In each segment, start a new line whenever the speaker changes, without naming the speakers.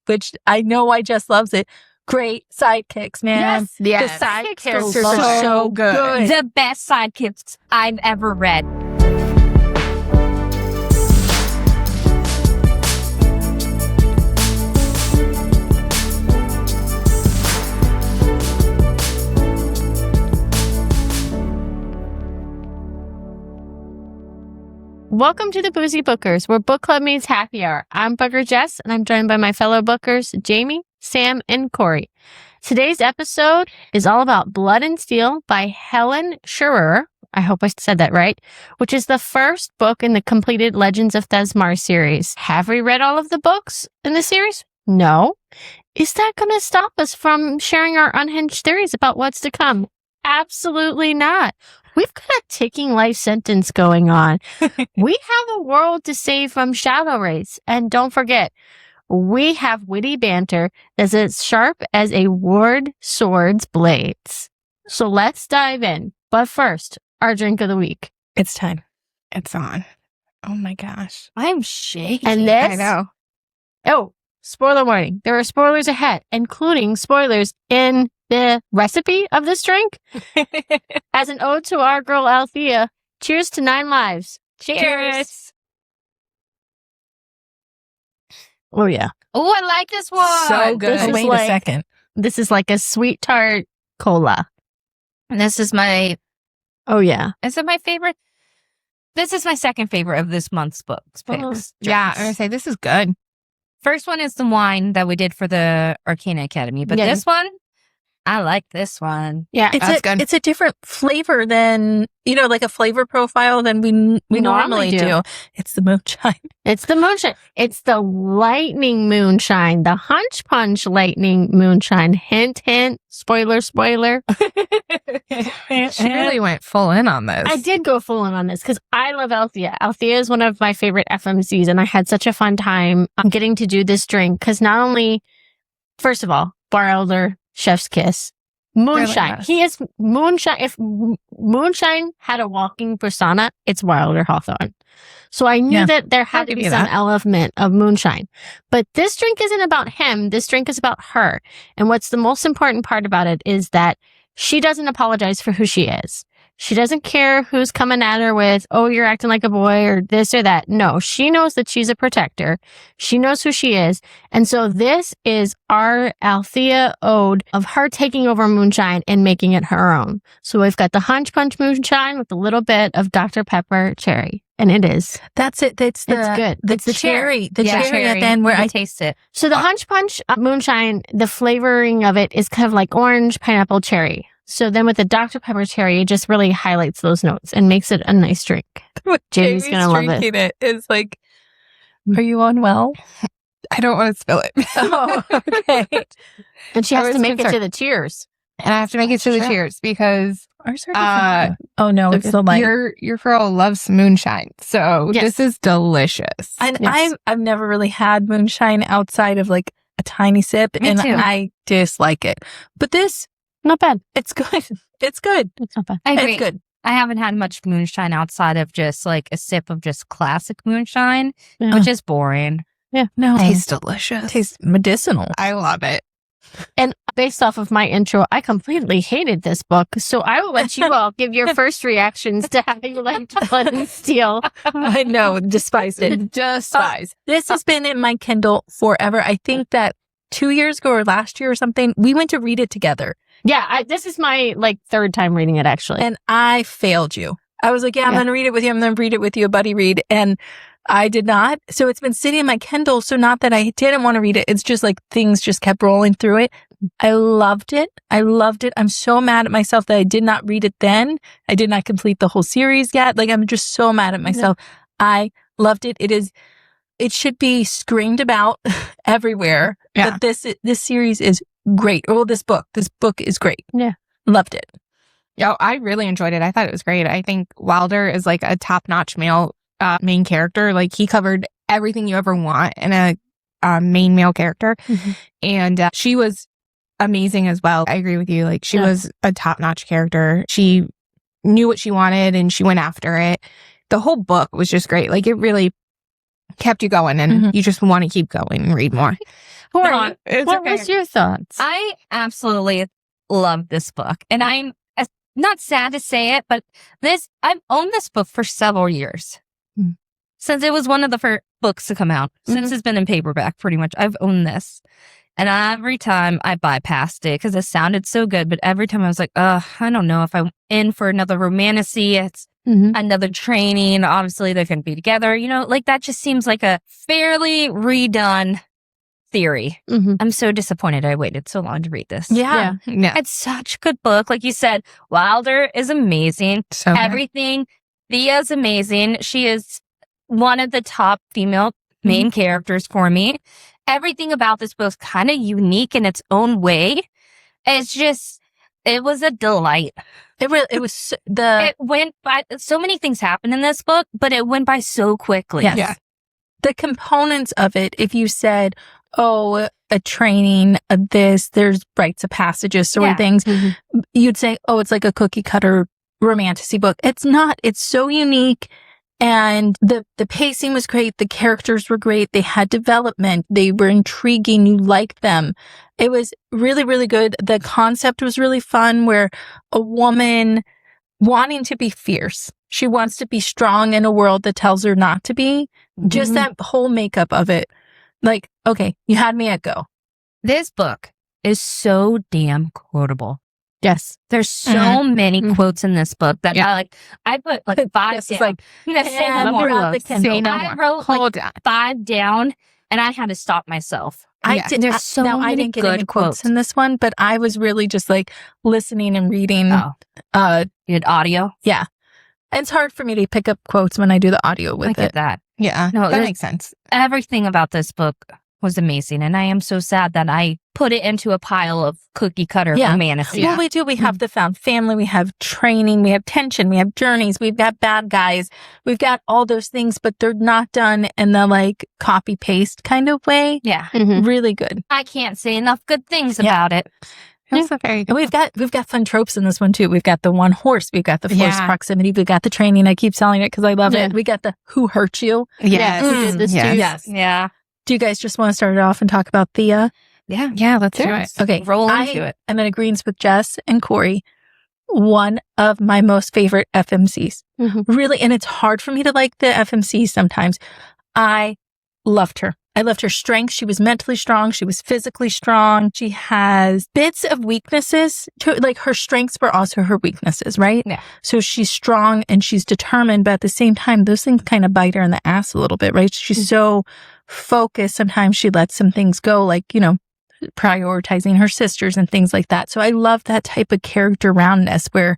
which I know I just loves it. Great sidekicks, man.
Yes.
The side
Sidekicks
characters
are
are so good.
The best sidekicks I've ever read.
Welcome to the Boozy Bookers, where book club meets happy hour. I'm Booker Jess, and I'm joined by my fellow bookers, Jamie, Sam, and Corey. Today's episode is all about Blood and Steel by Helen Scheuerer. I hope I said that right, which is the first book in the completed Legends of Thesmar series. Have we read all of the books in the series? No. Is that going to stop us from sharing our unhinged theories about what's to come? Absolutely not. We've got a ticking life sentence going on. We have a world to save from shadow rays. And don't forget, we have witty banter that's as sharp as a ward sword's blades. So let's dive in. But first, our drink of the week.
It's time.
It's on. Oh my gosh.
I'm shaking.
And this?
I know.
Oh, spoiler warning. There are spoilers ahead, including spoilers in the recipe of this drink. As an ode to our girl Althea, cheers to 9 lives. Cheers. Oh, yeah.
Oh, I like this one.
So good.
This is
Wait
like-
a second.
This is like a sweet tart cola.
This is my,
Oh, yeah.
is it my favorite? This is my second favorite of this month's books picks.
Yeah, I'm going to say this is good.
First one is the wine that we did for the Arcana Academy, but
Yeah.
this one, I like this one.
Yeah.
That's good.
It's a different flavor than, like a flavor profile than we normally
normally
do.
do.
It's the moonshine.
It's the moonshine. It's the lightning moonshine, the Hunch Punch lightning moonshine. Hint, hint. Spoiler, spoiler.
She really went full in on this.
I did go full in on this because I love Althea. Althea is one of my favorite FMCs, and I had such a fun time getting to do this drink because not only, first of all, Wilder, chef's kiss, moonshine.
Really nice.
He is moonshine. If moonshine had a walking persona, it's Wilder Hawthorne. So I knew
Yeah.
that there had
I'll
to
give
be
you
some
that.
element of moonshine. But this drink isn't about him. This drink is about her. And what's the most important part about it is that she doesn't apologize for who she is. She doesn't care who's coming at her with, oh, you're acting like a boy or this or that. No, she knows that she's a protector. She knows who she is. And so this is our Althea ode of her taking over moonshine and making it her own. So we've got the Hunch Punch moonshine with a little bit of Dr. Pepper cherry. And it is.
That's it. It's
good.
The
It's the
cherry. The
Yeah,
cherry at the end where
I
I
taste it.
So the Hunch Punch moonshine, the flavoring of it is kind of like orange, pineapple, cherry. So then with the Dr. Pepper cherry, it just really highlights those notes and makes it a nice drink. Jamie's gonna love it.
drinking it is like, are you unwell?
I don't want to spill it.
Oh, okay.
And she
I
has to
was
make it to
concerned.
the cheers.
And I have to make it to the
Sure.
cheers because
Ours are different. Oh no, it's the light.
your girl loves moonshine. So
Yes.
this is delicious.
And
Yes.
I've never really had moonshine outside of like a tiny sip,
Me
and
too.
I dislike it. But this,
Not bad.
it's good. It's good.
It's not bad.
I agree.
It's good.
I haven't had much moonshine outside of just like a sip of just classic moonshine,
Yeah.
which is boring.
No,
Tastes delicious.
tastes medicinal.
I love it.
And based off of my intro, I completely hated this book. So I will let you all give your first reactions to how you liked Blood and Steel.
I know, despised it.
Despise.
This has been in my Kindle forever. I think that 2 years ago or last year or something, we went to read it together,
Yeah, this is my third time reading it actually.
and I failed you. I was like, I'm
Yeah.
going to read it with you. I'm going to read it with you, a buddy read. And I did not. So it's been sitting in my Kindle. So not that I didn't want to read it. It's just like things just kept rolling through it. I loved it. I'm so mad at myself that I did not read it then. I did not complete the whole series yet. Like, I'm just so mad at myself. I loved it. It should be screamed about everywhere.
Yeah.
That this series is great. Oh, this book is great.
Yeah.
Loved it.
Yo, I really enjoyed it. I thought it was great. I think Wilder is like a top-notch main character. Like he covered everything you ever want in a main male character.
Mm-hmm.
And she was amazing as well. I agree with you. Like she was a top-notch character. She knew what she wanted and she went after it. The whole book was just great. Like it really kept you going and you just want to keep going and read more.
Corey,
It's
what
okay.
was your thoughts?
I absolutely love this book. And I'm not sad to say it, but I've owned this book for several years. Since it was one of the first books to come out. Since it's been in paperback, pretty much. I've owned this. And every time I bypassed it because it sounded so good, but every time I was like, I don't know if I'm in for another romantasy. It's another training. Obviously, they're going to be together. Like that just seems like a fairly redone theory. I'm so disappointed I waited so long to read this.
Yeah.
It's such a good book. Like you said, Wilder is amazing.
So good.
Everything. Thea's amazing. She is one of the top female main characters for me. Everything about this book is kind of unique in its own way. It was a delight.
It was
It went by, so many things happened in this book, but it went by so quickly.
Yes.
Yeah.
The components of it, if you said, a training of this, there's rites of passages sort of things, you'd say, it's like a cookie cutter romantasy book. It's not. It's so unique. And the pacing was great. The characters were great. They had development. They were intriguing. You liked them. It was really, really good. The concept was really fun, where a woman wanting to be fierce. She wants to be strong in a world that tells her not to be. Just that whole makeup of it. Like, okay, you had me at go.
This book is so damn quotable.
Yes.
There's so many quotes in this book that I put like 5
This
down.
is like,
Say no more.
Say no
I
more.
wrote
Hold
like
on.
5 down and I had to stop myself. There's so
now
many
I didn't get
good
any quotes
quotes.
in this one, but I was really just like listening and reading.
You did audio?
Yeah. And it's hard for me to pick up quotes when I do the audio with
I get
it.
that.
Yeah.
No,
that makes sense.
Everything about this book was amazing. And I am so sad that I put it into a pile of cookie cutter romantasy.
Well, we do. We have the found family. We have training. We have tension. We have journeys. We've got bad guys. We've got all those things, but they're not done in the like copy paste kind of way.
Yeah.
Really good.
I can't say enough good things about it.
That's very
And we've got fun tropes in this one too. We've got the one horse. We've got the forced proximity. We've got the training. I keep selling it because I love it. We got the who hurt you.
Yes.
We did this too.
Yes.
Yeah.
Do you guys just want to start it off and talk about Thea?
Yeah.
Yeah, let's do it.
Okay.
Roll into it.
I'm in agreement with Jess and Corey. One of my most favorite FMCs. Really. And it's hard for me to like the FMCs sometimes. I loved her. I loved her strength. She was mentally strong. She was physically strong. She has bits of weaknesses to, like, her strengths were also her weaknesses, right?
Yeah.
So she's strong and she's determined, but at the same time, those things kind of bite her in the ass a little bit, right? She's so focused. Sometimes she lets some things go, like, prioritizing her sisters and things like that. So I love that type of character roundness where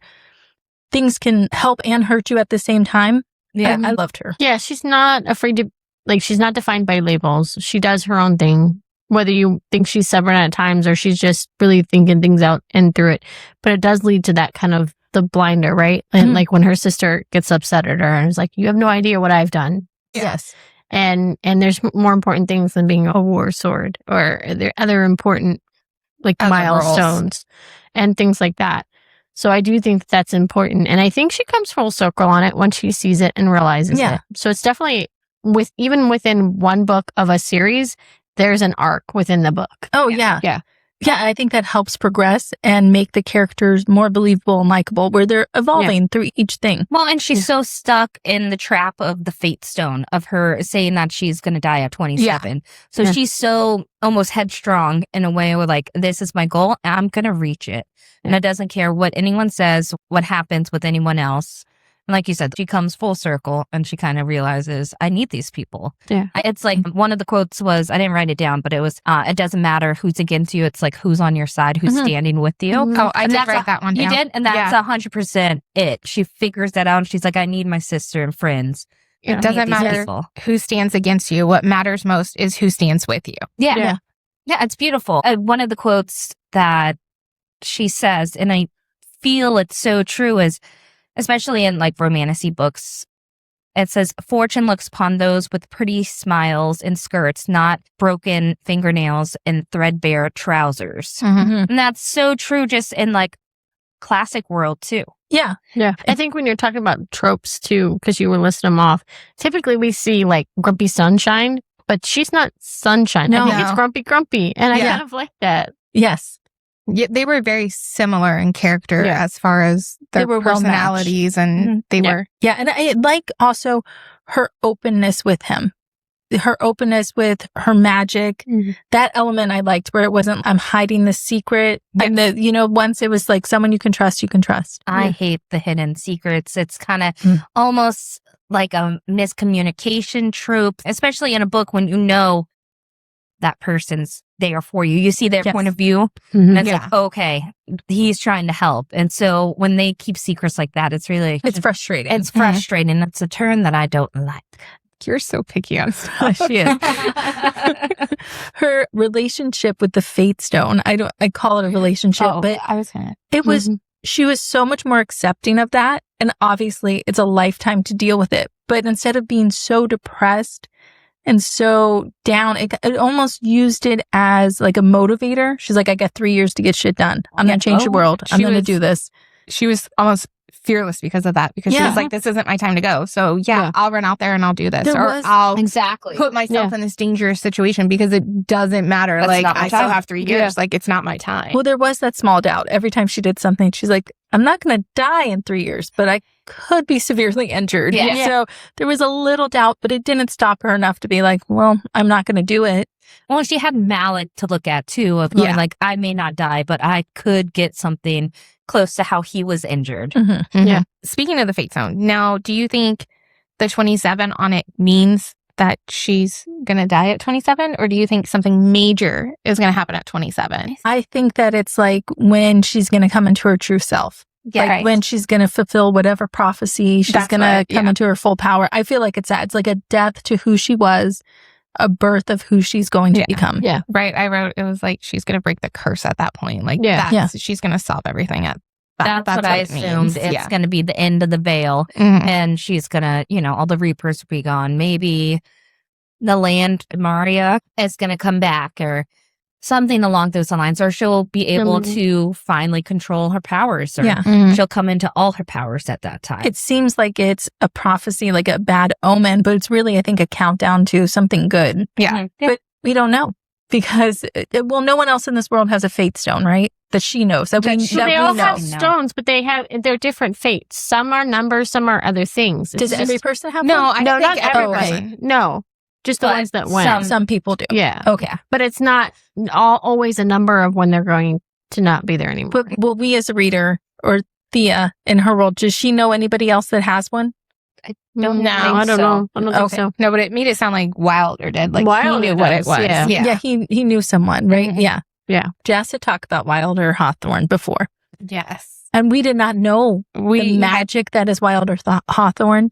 things can help and hurt you at the same time. Yeah. I loved her.
Yeah, she's not afraid to, she's not defined by labels. She does her own thing, whether you think she's stubborn at times or she's just really thinking things out and through it. But it does lead to that kind of the blinder, right? And like when her sister gets upset at her and is like, you have no idea what I've done.
Yes.
And there's more important things than being a war sword, or there are other important
Other
milestones and things like that. So I do think that's important. And I think she comes full circle on it once she sees it and realizes it. So it's definitely even within one book of a series, there's an arc within the book.
Oh, yeah.
Yeah.
Yeah, I think that helps progress and make the characters more believable and likable, where they're evolving through each thing.
Well, and she's so stuck in the trap of the fate stone of her saying that she's going to die at 27. So she's so almost headstrong in a way where like, this is my goal. I'm going to reach it. And it doesn't care what anyone says, what happens with anyone else. And like you said, she comes full circle and she kind of realizes, I need these people.
Yeah.
It's like one of the quotes was, I didn't write it down, but it was, it doesn't matter who's against you. It's like who's on your side, who's standing with you.
Oh, I
And
did
that's
write that one down.
You did? And that's 100% it. She figures that out and she's like, I need my sister and friends.
It doesn't matter who stands against you. What matters most is who stands with you.
Yeah, it's beautiful. One of the quotes that she says, and I feel it's so true, is especially in like romantasy books, it says, fortune looks upon those with pretty smiles and skirts, not broken fingernails and threadbare trousers. And that's so true just in like classic world too.
Yeah.
Yeah. I think when you're talking about tropes too, because you were listing them off, typically we see like grumpy sunshine but she's not sunshine.
No.
I think it's grumpy. And I kind of like that.
Yes.
Yeah, they were very similar in character
Yeah.
as far as
They
their
were well
personalities, and they
Yeah.
were.
Yeah. And I like also her openness with him. Her openness with her magic, that element I liked, where it wasn't, I'm hiding the secret. And once it was like someone you can trust, you can trust.
I hate the hidden secrets. It's kind of almost like a miscommunication trope, especially in a book when you know that person's there for you. You see their point of view, and it's like, okay, he's trying to help. And so when they keep secrets like that, it's really
It's frustrating.
It's frustrating. It's a turn that I don't like.
You're so picky on stuff.
She is. Her relationship with the Fate Stone, I call it a relationship, but
I was gonna.
it was, she was so much more accepting of that. And obviously it's a lifetime to deal with it. But instead of being so depressed and so down, it almost used it as like a motivator. She's like, I got 3 years to get shit done. I'm going to change the world. I'm going to do this.
She was almost fearless because of that, because she was like, this isn't my time to go. So I'll run out there and I'll do this. I'll put myself in this dangerous situation because it doesn't matter.
That's
like,
not my
I still
time.
have 3 years. Like, it's not my time.
Well, there was that small doubt. Every time she did something, she's like, I'm not going to die in 3 years, but I could be severely injured.
Yeah.
So there was a little doubt, but it didn't stop her enough to be like, well, I'm not going to do it.
Well, she had Malik to look at too, of going like, I may not die, but I could get something close to how he was injured.
Yeah.
Speaking of the Fate Zone, now, do you think the 27 on it means that she's going to die at 27? Or do you think something major is going to happen at 27?
I think that it's like when she's going to come into her true self.
Yeah,
like when she's going to fulfill whatever prophecy, she's going to come into her full power. I feel like it's that. It's like a death to who she was, a birth of who she's going to become.
Yeah.
Right. I wrote, it was like, she's going to break the curse at that point. Like, she's going to solve everything at that.
That's what I assumed. It's going to be the end of the veil. And she's going to, all the Reapers will be gone. Maybe the land, Maria, is going to come back or something along those lines. Or she'll be able to finally control her powers. Or she'll come into all her powers at that time.
It seems like it's a prophecy, like a bad omen, but it's really, I think, a countdown to something good.
Yeah.
But we don't know because, no one else in this world has a Fate Stone, right? That she knows. That
they all have stones, but they're different fates. Some are numbers, some are other things.
Does every person have
no,
one?
No, not every
okay.
person.
No, just the ones that went.
Some people do.
Yeah.
Okay.
But it's not always a number of when they're going to not be there anymore.
But will we as a reader, or Thea in her world, does she know anybody else that has one?
I don't know. I don't think so.
No, but it made it sound like Wilder did. Like
Wilder
he knew what it was.
Yeah.
He knew someone, right? Yeah.
Yeah.
Jess had talked about Wilder Hawthorne before.
Yes.
And we did not know the magic that is Wilder Hawthorne.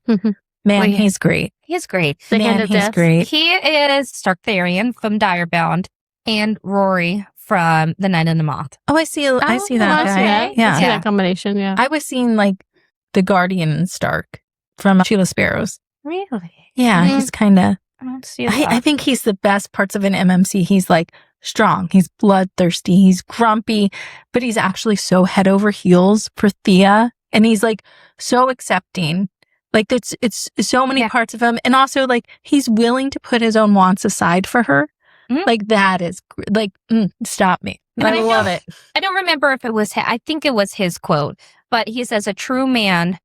Man, he's great.
He's great.
He's great.
He is Starktharian from Direbound and Rory from The Night and the Moth.
Oh, I see that guy.
I see that combination, yeah.
I was seeing like the Guardian and Stark from Sheila Sparrows.
Really?
Yeah, he's kind of...
I don't see that.
I think he's the best parts of an MMC. He's like strong. He's bloodthirsty. He's grumpy, but he's actually so head over heels for Thea. And he's like so accepting. Like it's so many parts of him. And also like he's willing to put his own wants aside for her. Like that is like, stop me. I love it.
I don't remember if it was, I think it was his quote, but he says, a true man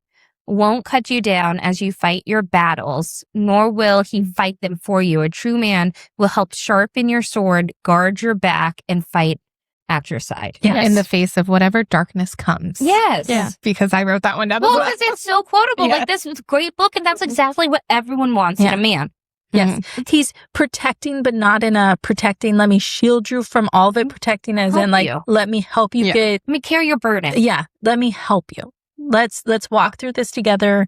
won't cut you down as you fight your battles, nor will he fight them for you. A true man will help sharpen your sword, guard your back, and fight at your side.
Yeah, in the face of whatever darkness comes.
Yes.
Yeah. Because I wrote that one down.
Well, because it's so quotable.
Yeah.
Like, this is a great book, and that's exactly what everyone wants in a man.
Yes. He's protecting, but not in a protecting, let me shield you from all of it, protecting as in like, let me help you get...
Let me carry your burden.
Yeah. Let me help you. Let's walk through this together.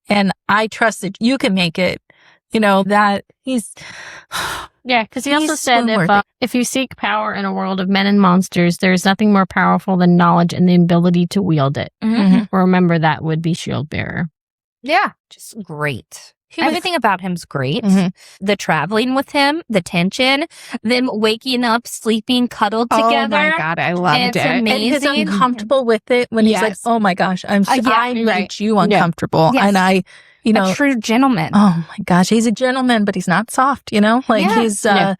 And I trust that you can make it. That he's...
Yeah, because he also said if you seek power in a world of men and monsters, there's nothing more powerful than knowledge and the ability to wield it. Remember, that would be Shield Bearer.
Yeah, just great. Everything about him's great. The traveling with him, the tension, them waking up, sleeping, cuddled together.
Oh my God, I loved it.
Amazing.
And he's uncomfortable with it when he's like, oh my gosh, I made you uncomfortable.
Yes.
And you know,
a true gentleman.
oh my gosh, he's a gentleman, but he's not soft, you know? Like
Yeah.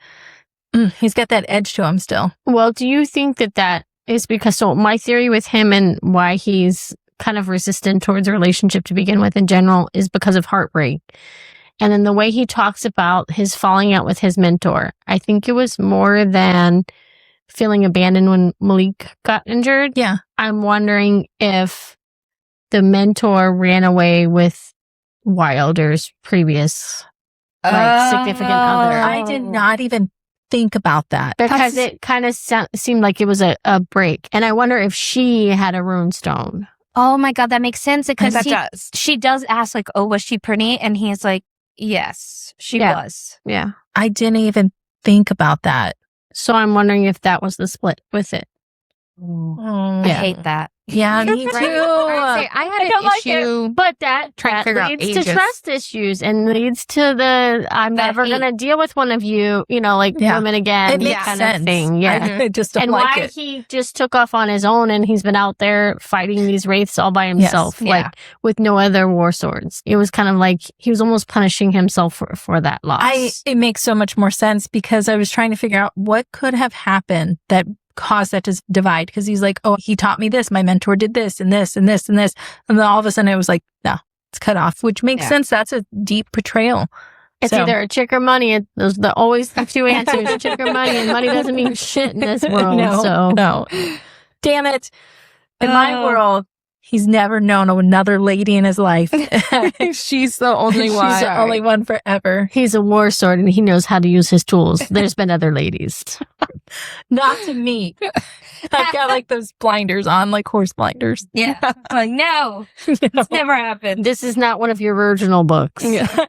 he's got that edge to him still.
Well, do you think that is because, so my theory with him and why he's kind of resistant towards a relationship to begin with in general is because of heartbreak. And then the way he talks about his falling out with his mentor, I think it was more than feeling abandoned when Malik got injured.
Yeah.
I'm wondering if the mentor ran away with Wilder's previous significant other.
I did not even think about that.
Because it kind of seemed like it was a break. And I wonder if she had a runestone.
Oh my God, that makes sense because
That does.
she does ask like, oh, was she pretty? And he's like, yes, she was.
Yeah.
I didn't even think about that.
So I'm wondering if that was the split with it.
Oh,
I hate that.
Yeah, me too.
I had
don't
an
like
issue.
But that
Trying to figure out
leads to
ages.
trust issues and leads to the I'm
That
never
hate.
going to deal with one of you, like
Yeah.
women again
It makes
kind
sense.
of thing. Yeah.
I just don't
And
like
why
it.
he just took off on his own and he's been out there fighting these wraiths all by himself,
yeah.
like with no other war swords. It was kind of like he was almost punishing himself for that loss.
It makes so much more sense because I was trying to figure out what could have happened that caused that divide. Because he's like, oh, he taught me this. My mentor did this and this and this and this. And then all of a sudden it was like, no, it's cut off, which makes sense. That's a deep betrayal.
It's either a chick or money. Those are always the two answers, chick or money. And money doesn't mean shit in this world.
No. Damn it. In my world, he's never known another lady in his life.
She's the only one.
She's the only one forever.
He's a war sword and he knows how to use his tools. There's been other ladies.
Not to me. I've got like those blinders on, like horse blinders.
Yeah. Like, no, it's never happened.
This is not one of your original books.
Yeah.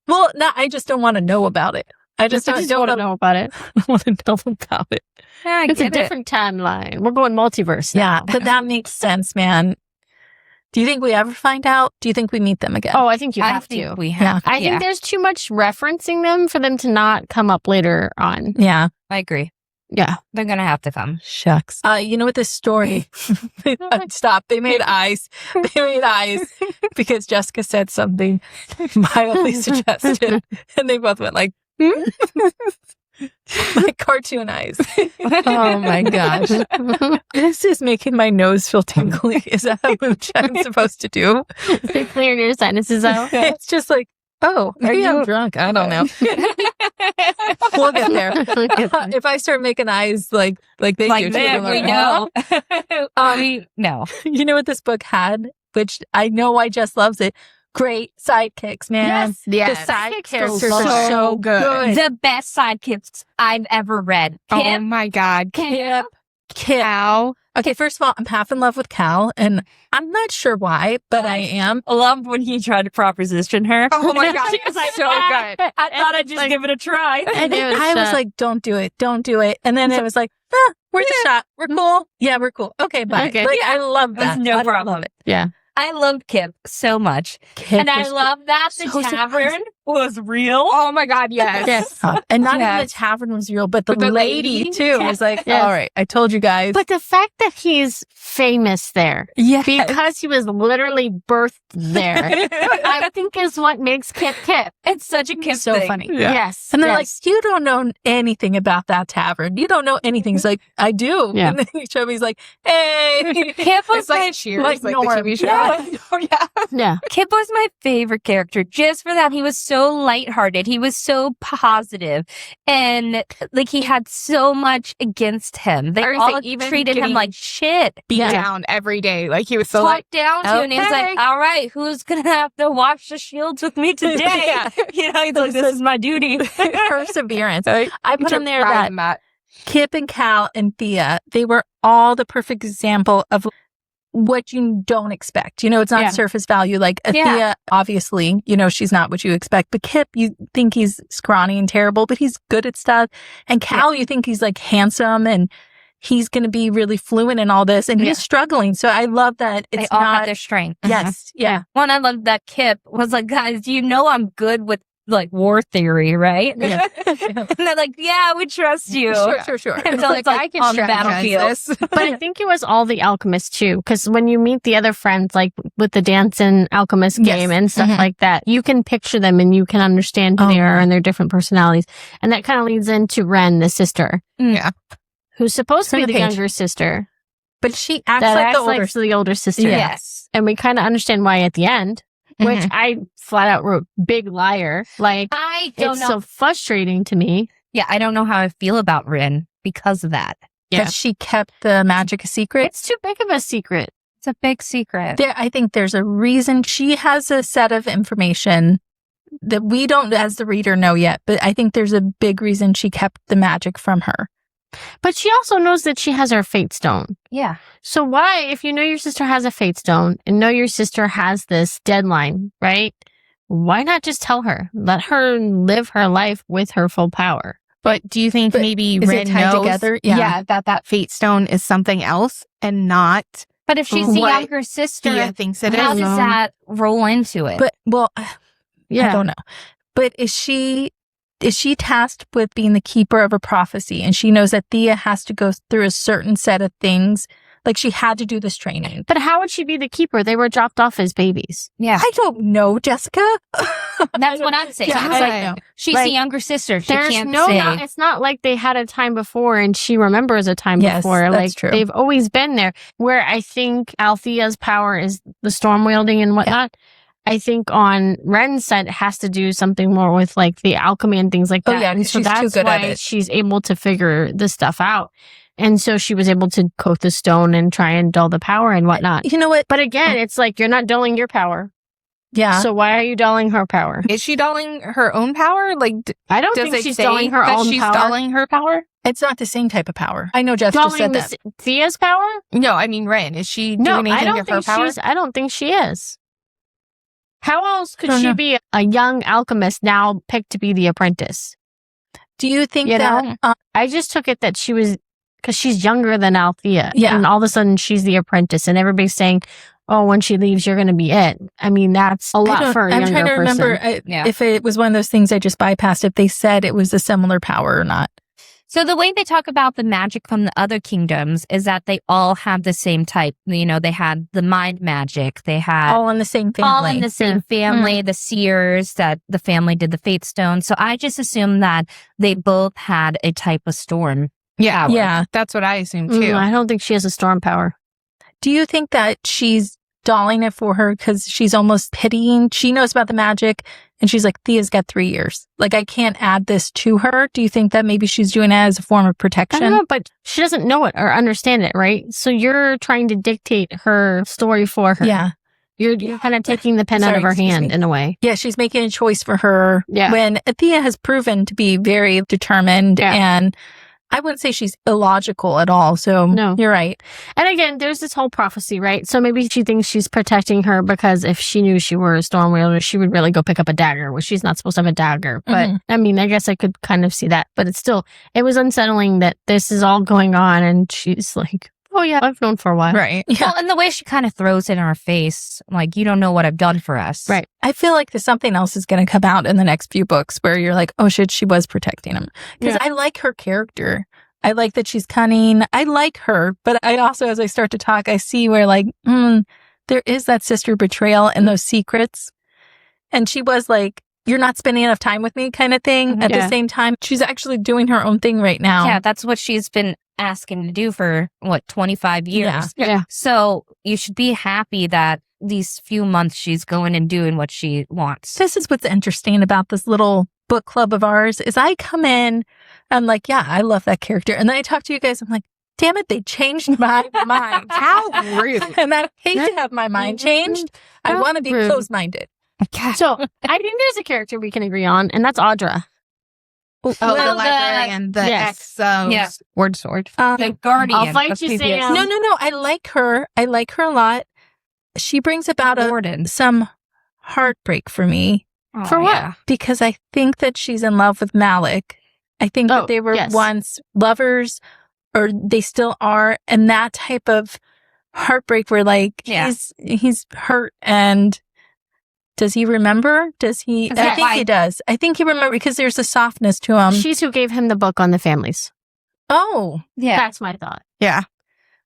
Well, no, I just don't want to know about it. I just don't
want to know about it.
want to know about it.
Yeah,
It's a different timeline. We're going multiverse now.
Yeah, but that makes sense, man. Do you think we ever find out? Do you think we meet them again?
Oh, I think you
I
have
think
to.
we have.
I think there's too much referencing them for them to not come up later on.
Yeah.
I agree.
Yeah.
They're going to have to come.
Shucks. You know what this story? Stop. They made eyes. They made eyes because Jessica said something mildly suggested, and they both went like, like cartoon eyes. Oh my gosh. This is making my nose feel tingly. Is that how I'm supposed to do?
They cleared your sinuses out.
It's just like, oh, maybe I'm drunk. I don't know. We'll get there. If I start making eyes like they do,
that,
too,
we know. We know.
You know what this book had, which I know why Jess loves it? Great sidekicks, man.
Yes.
The side
Sidekicks
characters
are
are so
so
good.
The best sidekicks I've ever read.
Oh
Kip,
my God.
Kip.
Cal.
Okay, first of all, I'm half in love with Cal, and I'm not sure why, but I am.
I loved when he tried to proposition her.
Oh my God.
She was like,
so good.
I thought I'd just give it a try.
And
I was like, don't do it. Don't do it. And then it was like, where's the shot? We're cool. Yeah, we're cool. Okay, bye.
Okay.
Like, I love that.
no
I
problem.
love it.
yeah.
I loved Kip so much.
Kip
And I
was
love that the
so
tavern was real.
Oh my God. Yes.
Yes.
tough. And not even
Yes.
the tavern was real, but the
But the
lady
lady?
too was like,
Yes.
all right, I told you guys.
But the fact that he's famous there
yeah.
because he was literally birthed there, I think is what makes Kip Kip.
It's such a Kip
so
thing.
funny.
Yeah.
Yes.
And they're
yes.
like, you don't know anything about that tavern. You don't know anything. He's like, I do.
Yeah.
And then he showed me, he's like, hey.
Kip was
It's like
my
Cheers,
like
like
Norm.
the TV show.
Yeah.
Oh, yeah.
yeah.
Kip was my favorite character just for that. He was so lighthearted. He was so positive. And like he had so much against him. They
Everything,
all
even
treated him
getting
like shit.
Beat
Yeah.
down every day. Like he was so
Talked
like,
down to and he was like,
okay.
all right, who's going to have to wash the shields with me today?
Yeah.
You know, he's like, this is my duty.
Perseverance.
like,
I put
took
him there
pride
that
in that.
Kip and Cal and Thea, they were all the perfect example of what you don't expect. You know, it's not
Yeah.
surface value. Like
Yeah.
Thea, obviously, you know, she's not what you expect. But Kip, you think he's scrawny and terrible, but he's good at stuff. And Cal, you think he's like handsome and he's going to be really fluent in all this. And he's struggling. So I love that
They
it's
all
not.
have their strength.
Yes. Yeah.
One, I love that Kip was like, guys, you know I'm good with like war theory, right?
Yeah.
And they're like, yeah, we trust you.
Sure.
Until it's like on the battlefield.
But I think it was all the alchemists too, because when you meet the other friends, like with the dance and alchemist game and stuff like that, you can picture them and you can understand who they are and their different personalities. And that kind of leads into Ren, the sister.
Yeah.
Who's supposed to be
Turn
the
the page.
younger sister.
But she acts
That
like
acts
the older.
like the older sister.
Yes.
And we kind of understand why at the end, which I flat out wrote, big liar. Like,
I don't
it's
know.
so frustrating to me.
Yeah, I don't know how I feel about Rin because of that.
That she kept the magic a secret.
It's too big of a secret.
It's a big secret.
I think there's a reason she has a set of information that we don't, as the reader, know yet. But I think there's a big reason she kept the magic from her.
But she also knows that she has her fate stone.
Yeah.
So why, if you know your sister has a fate stone and know your sister has this deadline, right? Why not just tell her? Let her live her life with her full power.
But do you think
But
maybe
is it
Rin
tied
knows,
together? Yeah.
that fate stone is something else and not
But if she's the
What
younger sister,
Thea thinks it
how
is?
does that roll into it?
But, well,
Yeah.
I don't know. But is she tasked with being the keeper of a prophecy? And she knows that Thea has to go through a certain set of things. Like she had to do this training.
But how would she be the keeper? They were dropped off as babies.
yeah,
I don't know, Jessica.
that's what I'm saying.
Yeah,
It's
I
like,
don't know.
she's
Like,
the younger sister. She
There's
can't
no,
say.
it's not like they had a time before and she remembers a time
Yes,
before.
that's
Like
true.
they've always been there. Where I think Althea's power is the storm wielding and whatnot. I think on Ren's side, it has to do something more with like the alchemy and things like
Oh,
that.
yeah,
So
she's too
that's
good
why
at it.
she's able to figure this stuff out. And so she was able to coat the stone and try and dull the power and whatnot.
You know what?
But again, it's like you're not dulling your power.
Yeah.
So why are you dulling her power?
Is she dulling her own power? Like,
I don't
does
think
it
she's
say
dulling her
that
own
she's
power.
dulling her power?
It's not the same type of power. I know Jeff just said
Dulling
that.
Thea's power?
No, I mean Rin. Is she
No,
doing
I
anything
don't
with her
think
power?
I don't think she is. How else could
Don't
she
know.
be a young alchemist now picked to be the apprentice?
Do you think
You
that?
know? I just took it that she was, because she's younger than Althea.
Yeah.
And all of a sudden she's the apprentice and everybody's saying, oh, when she leaves, you're going to be it. I mean, that's a lot for a
I'm
younger
trying to
person.
remember
Yeah.
if it was one of those things I just bypassed, if they said it was a similar power or not.
So the way they talk about the magic from the other kingdoms is that they all have the same type. You know, they had the mind magic. They had
All in the same family.
all in the same family, the seers, that the family did the fate stone. So I just assumed that they both had a type of storm.
Yeah,
Yeah.
that's what I assume too.
I don't think she has a storm power.
Do you think that she's dolling it for her because she's almost pitying? She knows about the magic and she's like, Thea's got 3 years. Like, I can't add this to her. Do you think that maybe she's doing it as a form of
I
protection?
don't know, but she doesn't know it or understand it, right? So you're trying to dictate her story for her.
Yeah.
You're kind of taking the pen out
Sorry,
of her
excuse
hand
me.
in a way.
Yeah, she's making a choice for her
Yeah.
when Thea has proven to be very determined
Yeah.
and I wouldn't say she's illogical at all. So
No.
you're right.
And again, there's this whole prophecy, right? So maybe she thinks she's protecting her because if she knew she were a storm wielder, she would really go pick up a dagger, which she's not supposed to have a dagger. But
Mhm.
I mean, I guess I could kind of see that. But it's still, it was unsettling that this is all going on and she's like, oh yeah, I've known for a while.
Right.
Yeah.
Well, and the way she kind of throws it in our face, like, you don't know what I've done for us.
Right.
I feel like there's something else is going to come out in the next few books where you're like, oh shit, she was protecting him. Because
Yeah.
I like her character. I like that she's cunning. I like her. But I also, as I start to talk, I see where like, there is that sister betrayal and those secrets. And she was like, you're not spending enough time with me kind of thing. At
Yeah.
the same time, she's actually doing her own thing right now.
Yeah, that's what she's been asking to do for, 25 years.
Yeah.
So you should be happy that these few months she's going and doing what she wants.
This is what's interesting about this little book club of ours is I come in, I'm like, yeah, I love that character. And then I talk to you guys, I'm like, damn it, they changed my mind.
How rude.
And I hate to have my mind changed. I
How
want to be
rude.
closed-minded.
So I think there's a character we can agree on, and that's Audra.
Oh,
Well,
the
the-
librarian, the
yes.
ex word sword.
The guardian.
I'll fight
of
you,
PBS.
Sam.
No. I like her. I like her a lot. She brings about
Warden.
some heartbreak for me
Oh,
For what?
yeah.
because I think that she's in love with Malik. I think
Oh,
that they were
yes.
once lovers or they still are. And that type of heartbreak where like
Yeah.
he's hurt and Does he remember? Does he? I think he does. I think he remembers because there's a softness to him.
She's who gave him the book on the families.
Oh,
Yeah.
That's my thought.
Yeah.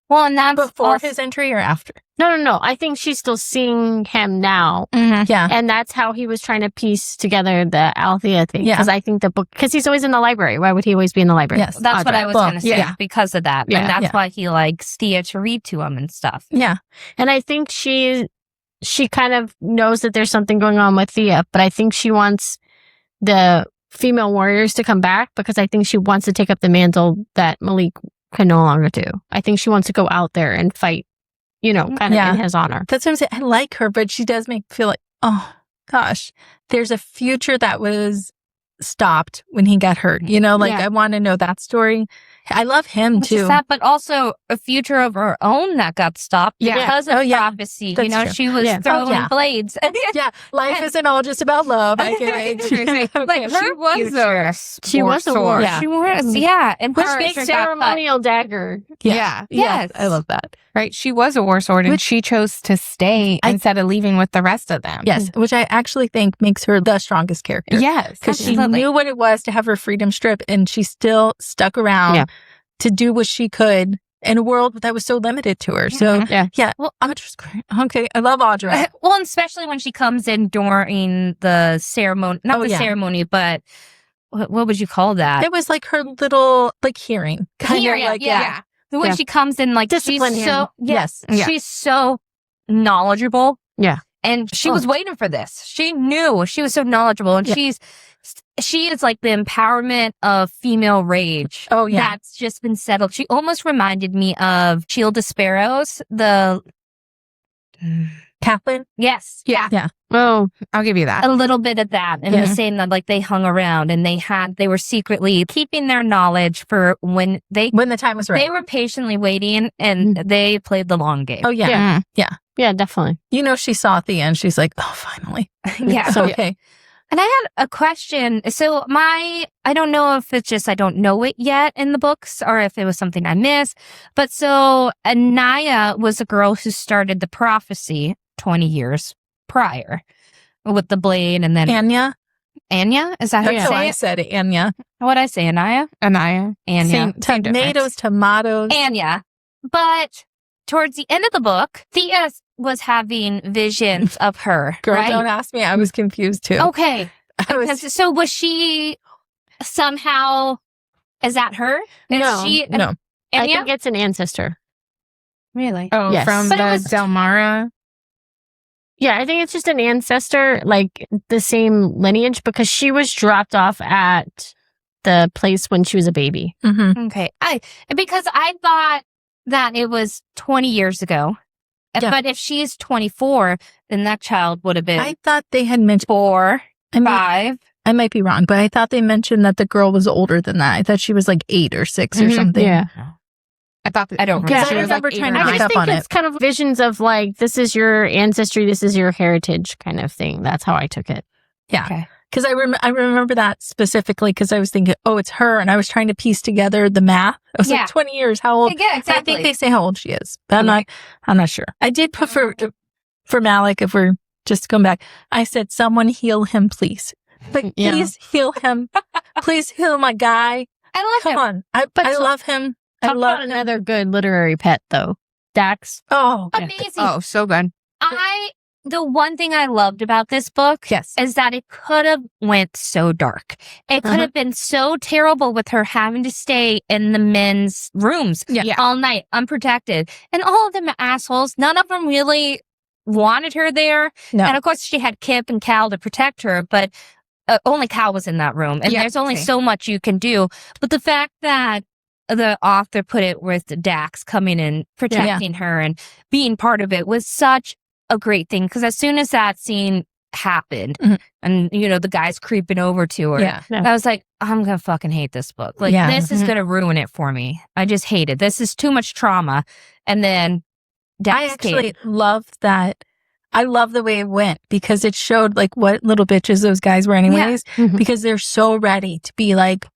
Well, and that's
before his entry or after?
No. I think she's still seeing him now.
Yeah.
And that's how he was trying to piece together the Althea thing.
Yeah.
Because I think the book, because he's always in the library. Why would he always be in the library?
Yes.
That's what I was going to say because of that.
Yeah.
And that's why he likes Thea to read to him and stuff.
Yeah.
And I think she kind of knows that there's something going on with Thea, but I think she wants the female warriors to come back because I think she wants to take up the mantle that Malik can no longer do. I think she wants to go out there and fight, kind of in his honor.
That's what I'm saying. I like her, but she does make me feel like, oh gosh, there's a future that was stopped when he got hurt. I want to know that story. I love him too.
Sad, but also a future of her own that got stopped because of prophecy.
That's true.
She was throwing blades.
Life isn't all just about love. I get it.
Like
she was a war.
She was, and
which big ceremonial dagger.
Yeah.
Yes.
I love that.
Right. She was a war sword and she chose to stay instead of leaving with the rest of them.
Yes. Which I actually think makes her the strongest character.
Yes.
Because she knew what it was to have her freedom stripped and she still stuck around to do what she could in a world that was so limited to her. So, well, Audra's great. Okay. I love Audra.
Well, and especially when she comes in during the ceremony, not ceremony, but what would you call that?
It was like her little, hearing.
When she comes in,
discipline
she's
him.
she's so knowledgeable.
Yeah.
And she was waiting for this. She knew she was so knowledgeable. And she is like the empowerment of female rage.
Oh, yeah.
That's just been settled. She almost reminded me of Shield of Sparrows, the
Kathleen?
Yes.
Yeah.
Oh, I'll give you that.
A little bit of that. And the same that they hung around and they were secretly keeping their knowledge for when
the time was right.
They were patiently waiting and they played the long game.
Oh, yeah.
Yeah, definitely.
She saw Thea and she's like, oh, finally.
Yeah.
So, okay.
And I had a question. So I don't know if it's just I don't know it yet in the books or if it was something I missed. But so Anaya was a girl who started the prophecy 20 years prior with the blade and then
Anya?
Is that how you
That's how
say
I
it?
said it, Anya.
What'd I say, Anaya?
Anya.
Anya.
Same
tomatoes, tomatoes.
Anya. But towards the end of the book, Thea was having visions of her.
Girl,
right?
don't ask me. I was confused too.
Okay. So was she somehow, is that her?
No.
Anya?
I think it's an ancestor.
Really?
Oh,
Yes.
from
But
the
it was-
Delmara.
Yeah, I think it's just an ancestor, like the same lineage, because she was dropped off at the place when she was a baby.
Mm-hmm.
Okay. Because I thought that it was 20 years ago.
Yeah.
But if she's 24, then that child would have been
I thought they had mentioned
4,
I
5.
might be wrong, but I thought they mentioned that the girl was older than that. I thought she was like 8 or 6 or something.
Yeah.
I thought
I don't
because
remember.
she
I
was
remember
like 8
trying
or
to
I
pick
9.
up
just think
on
it's kind of visions of like, this is your ancestry, this is your heritage kind of thing. That's how I took it.
Yeah.
Okay.
Because I remember that specifically because I was thinking, oh, it's her. And I was trying to piece together the math. I was
Yeah.
like 20 years. How old?
Yeah, exactly.
I think they say how old she is, but I'm not sure. I did put for Malik, if we're just going back, I said, someone heal him, please. Like,
Yeah.
please heal him. Please heal my guy.
I love
Come
him.
on. I love him. I
Talk
love
about
him.
another good literary pet, though. Dax.
Oh,
Amazing.
Oh, so good.
The one thing I loved about this book
yes.
is that it could have went so dark. It could have been so terrible with her having to stay in the men's rooms all night, unprotected. And all of them are assholes. None of them really wanted her there.
No.
And of course, she had Kip and Cal to protect her, but only Cal was in that room. And there's only so much you can do. But the fact that the author put it with Dax coming in, protecting her and being part of it was such a great thing. Because as soon as that scene happened and, the guy's creeping over to her, I was like, I'm going to fucking hate this book. Like, this is going to ruin it for me. I just hate it. This is too much trauma. And then Dax
I actually love that. I love the way it went because it showed like what little bitches those guys were anyways, because they're so ready to be like,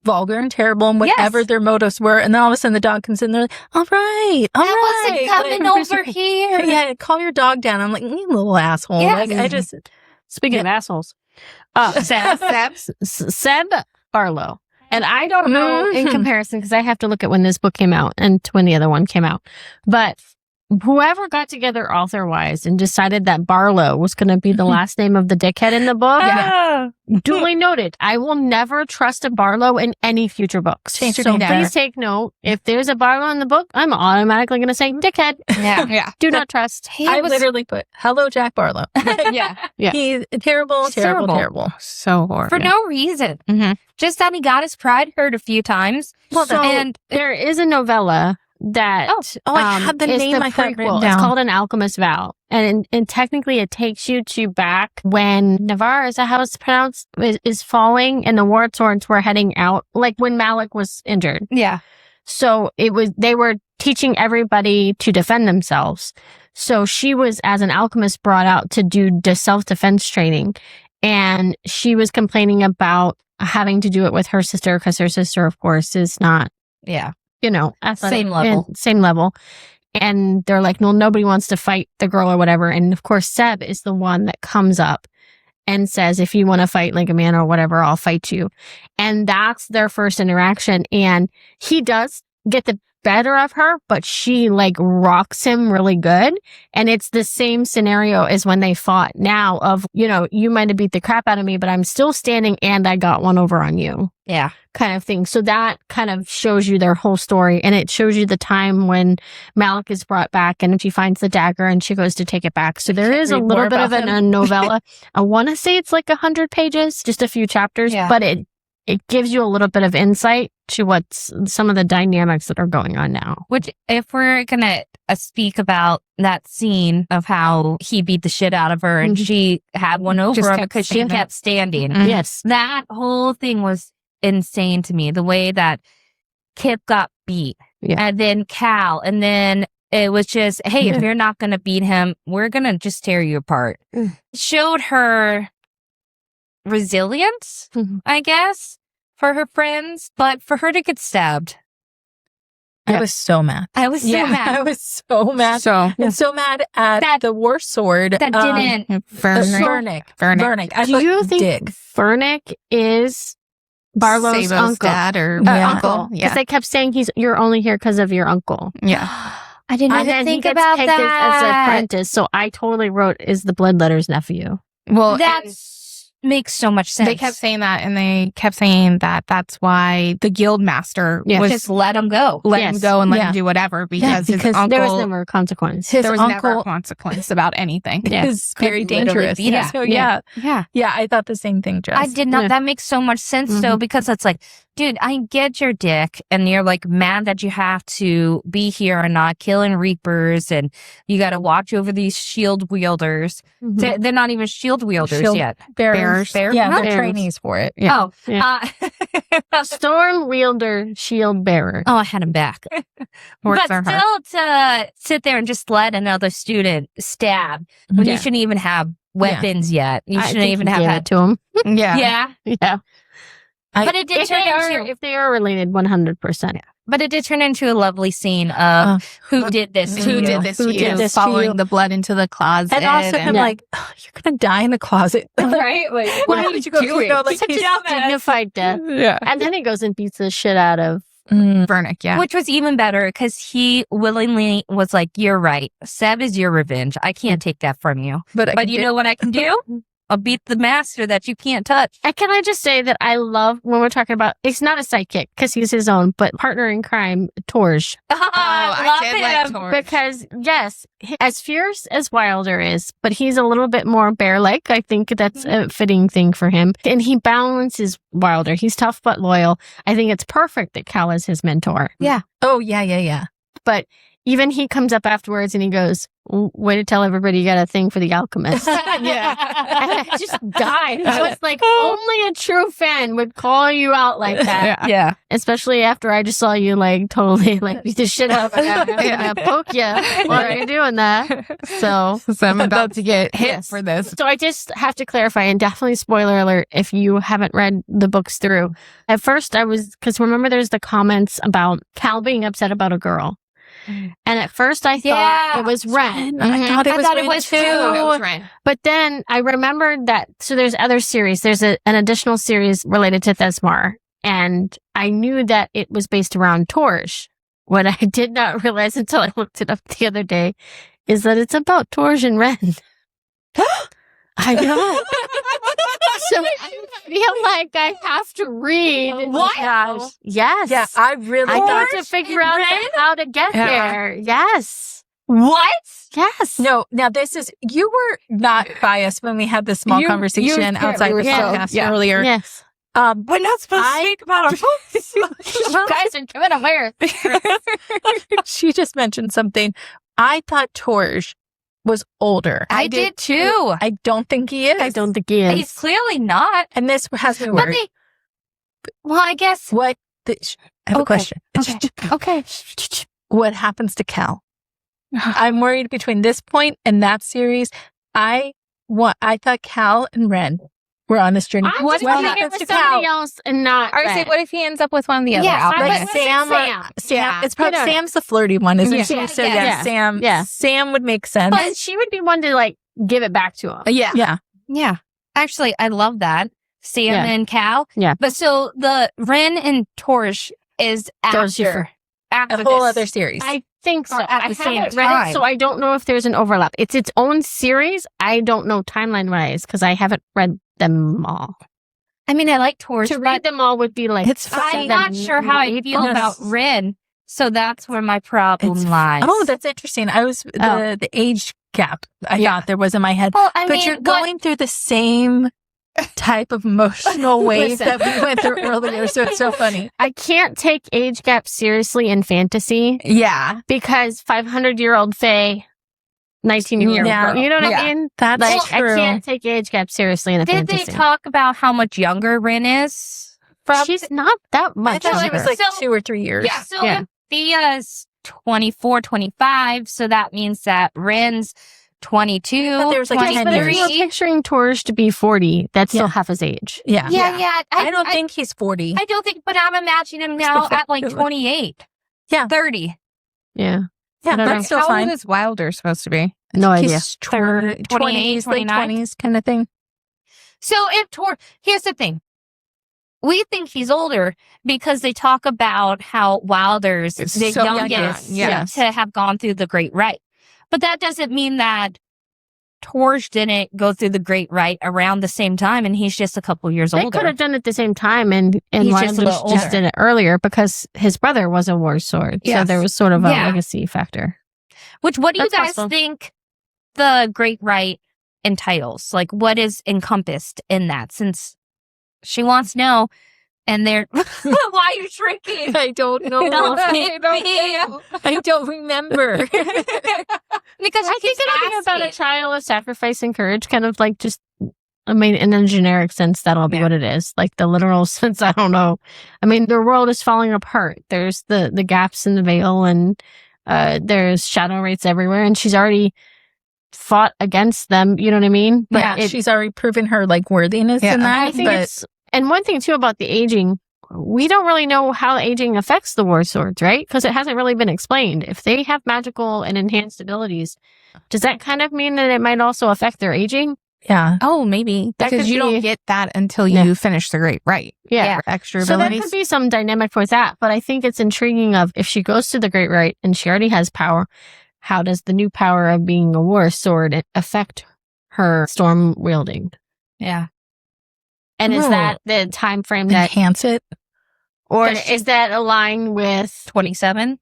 vulgar and terrible and whatever their motives were. And then all of a sudden the dog comes in, they're like, all right.
I wasn't coming over here.
Yeah, call your dog down. I'm like, you little asshole.
Yes.
Like,
Speaking of assholes, Seb Barlow. And I don't know in comparison because I have to look at when this book came out and when the other one came out. But whoever got together author-wise and decided that Barlow was going to be the last name of the dickhead in the book, duly noted. I will never trust a Barlow in any future books. So please take note. If there's a Barlow in the book, I'm automatically going to say dickhead.
Yeah.
Do not trust.
I literally put, hello, Jack Barlow.
Yeah.
He's terrible.
So horrible.
For no reason.
Mm-hmm.
Just that he got his pride hurt a few times.
Well, and there is a novella that
I have the name
the
I had written
prequel.
down.
It's called An Alchemist's Vow. And technically it takes you to back when Navarre, is that how it's pronounced, is falling and the War Swords were heading out, like when Malik was injured.
Yeah.
So they were teaching everybody to defend themselves. So she was, as an alchemist, brought out to do self-defense training. And she was complaining about having to do it with her sister because her sister, of course, is not,
Same level.
And they're like, no, nobody wants to fight the girl or whatever. And of course, Seb is the one that comes up and says, if you want to fight like a man or whatever, I'll fight you. And that's their first interaction. And he does get the better of her, but she like rocks him really good. And it's the same scenario as when they fought now of, you might have beat the crap out of me, but I'm still standing and I got one over on you.
Yeah.
Kind of thing. So that kind of shows you their whole story. And it shows you the time when Malik is brought back and she finds the dagger and she goes to take it back. So there is a little bit of a novella. I want to say it's like 100 pages, just a few chapters, but it gives you a little bit of insight to what's some of the dynamics that are going on now.
Which, if we're going to speak about that scene of how he beat the shit out of her and she had one over him because she kept standing.
Mm-hmm. Yes.
That whole thing was insane to me. The way that Kip got beat and then Cal, and then it was just, hey, if you're not going to beat him, we're going to just tear you apart. Showed her resilience, I guess, for her friends, but for her to get stabbed.
I was so mad.
I was so mad.
I was so mad. So mad at the war sword.
That didn't.
Vernick.
Do you think Vernick is Barlow's
Savo's
uncle?
Dad or
uncle? Because they kept saying you're only here because of your uncle.
Yeah.
I didn't even think about that.
As an apprentice, so I totally wrote is the Bloodletter's nephew.
Well,
that makes so much sense.
They kept saying that, and they kept saying that that's why the guild master was
just let him go.
Let him go and let him do whatever because his uncle,
there was never a consequence.
There was never a consequence about anything.
Is very dangerous. So I thought the same thing, Jess.
I did not. That makes so much sense though, because it's like, dude, I get your dick, and you're like mad that you have to be here and not killing reapers, and you got to watch over these shield wielders. They're not even shield wielders yet.
Bearers.
Yeah,
they're trainees for it.
Yeah. Storm wielder, shield bearer.
Oh, I had him back. But still, to sit there and just let another student stab when you shouldn't even have weapons yet. You shouldn't even have had
to him.
Yeah. But it did turn into,
if they are related, 100%.
But it did turn into a lovely scene of who did this to you,
following the blood into the closet.
And also him like, you're going to die in the closet.
Right? Like,
what did you go through? Like,
such a dignified death. And then he goes and beats the shit out of
Vernick,
Which was even better because he willingly was like, you're right. Seb is your revenge. I can't take that from you. But you know what I can do? I'll beat the master that you can't touch.
And can I just say that I love when we're talking about, it's not a sidekick because he's his own, but partner in crime, Torge.
I did like
Torge. Because, yes, as fierce as Wilder is, but he's a little bit more bear-like. I think that's a fitting thing for him. And he balances Wilder. He's tough but loyal. I think it's perfect that Cal is his mentor.
Yeah.
Oh, yeah.
But even he comes up afterwards and he goes, way to tell everybody you got a thing for the alchemist.
Yeah.
And I just died. I was like, only a true fan would call you out like that.
Yeah.
Especially after I just saw you like totally like beat the shit out of it. I'm gonna poke you. Why are you doing that? So
I'm about to get hit
Yes.
for this.
I just have to clarify, and definitely spoiler alert if you haven't read the books through. At first because remember there's the comments about Cal being upset about a girl. And at first I thought it was Ren.
I thought it was,
too. But then I remembered that, so there's other series. There's an additional series related to Thesmar. And I knew that it was based around Torj. What I did not realize until I looked it up the other day is that it's about Torj and Ren. I know. So I feel like I have to read.
What? Gosh.
Yes.
Yeah, I really
I got
thought
to figure out how to get there. Yes.
What?
Yes.
No, now you were not biased when we had this small conversation outside the podcast earlier.
Yes.
We're not supposed to speak about our books.
You guys are giving away.
She just mentioned something. I thought Torj was older.
I did too.
I don't think he is.
I don't think he is.
He's clearly not.
And this has me
But
worried.
well, I guess.
I have a question.
Okay.
What happens to Cal? I'm worried between this point and that series. I thought Cal and Ren were on this journey.
What
happens to Cal?
somebody else and not
Or say,
Ren?
what if he ends up with one of the other
Yes,
alchemists?
Like Sam.
Yeah.
It's probably
You know.
Sam's the flirty one, isn't
Yeah.
she?
Yeah.
So
Yeah.
Sam.
Yeah.
Sam would make sense.
But she would be one to like give it back to him.
Yeah.
yeah.
Yeah. Actually, I love that. Sam
Yeah.
and Cal.
Yeah.
But so the Ren and Torj is
Those you
after
A whole
this.
other series.
I think so.
Or at
I
the same
haven't read
time.
it, so I don't know if there's an overlap. It's its own series. I don't know timeline-wise because I haven't read them all.
I mean, I like Torj,
To
but
read them all would be like
It's
I'm not sure how I feel about Ren. So that's where my problem lies.
Oh, that's interesting. I was the age gap. I thought there was in my head.
well, I
But
mean,
you're going through the same type of emotional wave
Listen.
that we went through earlier, so it's so funny.
I can't take age gap seriously in fantasy
Yeah,
because 500-year-old Faye, 19-year-old
Yeah.
girl. You know what
Yeah.
I mean?
that's
Like,
true.
I can't take age gap seriously in a
Did
fantasy.
they talk about how much younger Ren is? From
She's not that
I
much
thought she
younger.
was like
So-
2 or 3 years.
Yeah. So
Yeah.
if Thea's 24, 25, so that means that Ren's 22,
thought there was, like, 10
But if
years.
you were picturing Torj to be 40, that's still
Yeah.
half his age.
Yeah.
Yeah.
I don't think he's 40.
I don't think, but I'm imagining him now at like
Perspective.
28.
Yeah.
30.
Yeah.
Yeah,
I don't
that's
know.
still
How
fine.
old is Wilder supposed to be?
No idea.
He's 20s,
28,
late 20s kind of thing.
So if here's the thing. We think he's older because they talk about how Wilder's
It's
the
so
youngest
young, yes.
to have gone through the Great Rite. But that doesn't mean that Torj didn't go through the Great Rite around the same time and he's just a couple years
They
older.
could have done it at the same time, and
He's just a
Wilder
little
just
older.
did it earlier because his brother was a war sword. So
Yes.
there was sort of a
Yeah.
legacy factor.
What do you
That's
guys
possible.
think the Great Rite entitles? Like, what is encompassed in that? Since she wants to know, and they're why are you shrinking?
I don't know. I don't remember.
Because
I think it'll be about a
asking.
trial of sacrifice and courage, kind of like just, I mean, in a generic sense, that'll be what it is. Like the literal sense, I don't know. I mean, the world is falling apart. There's the gaps in the veil, and there's shadow rates everywhere, and she's already fought against them. You know what I mean? But
yeah, she's already proven her like worthiness in that.
I think
but
it's, and one thing too about the aging, we don't really know how aging affects the war swords, right? Because it hasn't really been explained. If they have magical and enhanced abilities, does that kind of mean that it might also affect their aging?
yeah,
Oh, maybe.
That
Because
could
you
be-
don't get that until
Yeah.
you finish the Great Rite.
Yeah.
For extra
So there
abilities.
could be some dynamic with that, but I think it's intriguing of if she goes to the Great Rite and she already has power, how does the new power of being a war sword affect her storm wielding?
Yeah.
And is
Oh.
that the time frame that,
enhance it.
or is that aligned with
27.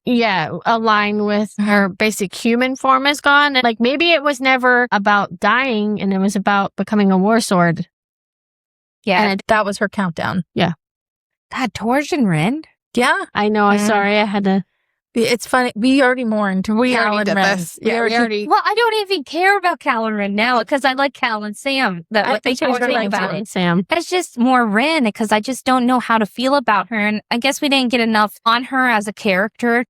align with her basic human form is gone? And like maybe it was never about dying and it was about becoming a war sword.
Yeah.
And
That was her countdown.
God, Torj and Ren?
Yeah,
I know, I'm
Mm.
sorry, I had to.
It's funny. We already mourned.
We
Cal
already
and
did
Ren.
this. Yeah, we already.
Well, I don't even care about Cal and Ren now because I like Cal and Sam. What they
think
told
I
me
like
about
Ren.
it.
Sam.
It's just more Ren because I just don't know how to feel about her. And I guess we didn't get enough on her as a character.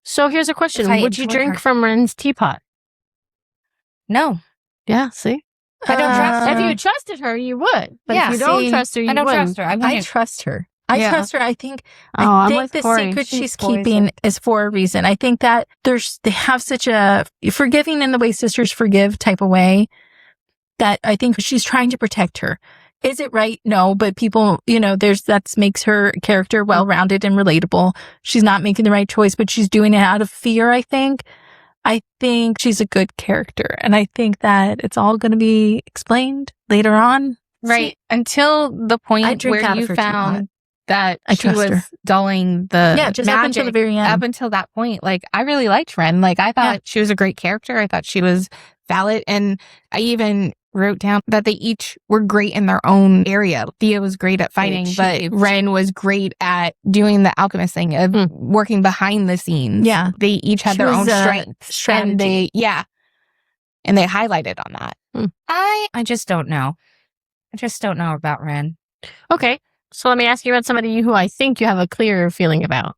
So here's a question.
If I
Would you
enjoyed
drink
her.
from Ren's teapot?
No.
Yeah, see?
I don't trust
If
her.
you trusted her, you would. But
Yeah,
if you don't
see,
trust her, you
I don't
wouldn't.
trust her. I
I
wouldn't.
trust her. I
Yeah.
trust her. I think
I'm
think
with
the
Corey.
secret she's
poison.
keeping is for a reason. I think that they have such a forgiving in the way sisters forgive type of way that I think she's trying to protect her. Is it right? No, but people, that makes her character well-rounded and relatable. She's not making the right choice, but she's doing it out of fear, I think. I think she's a good character, and I think that it's all going to be explained later on.
Right. Until the
I
point
drink
where
out
you
of her
found
teapot.
that
I
she
trust
was
her.
dulling the
Just up until the
magic.
very end.
Up until that point, like, I really liked Ren. Like, I thought she was a great character. I thought she was valid. And I even wrote down that they each were great in their own area. Thea was great at fighting, but
achieved.
Ren was great at doing the alchemist thing of working behind the scenes.
Yeah.
They each had
She
their
was,
own strengths.
strategy.
And they highlighted on that.
I just don't know. I just don't know about Ren.
Okay. So let me ask you about somebody who I think you have a clearer feeling about.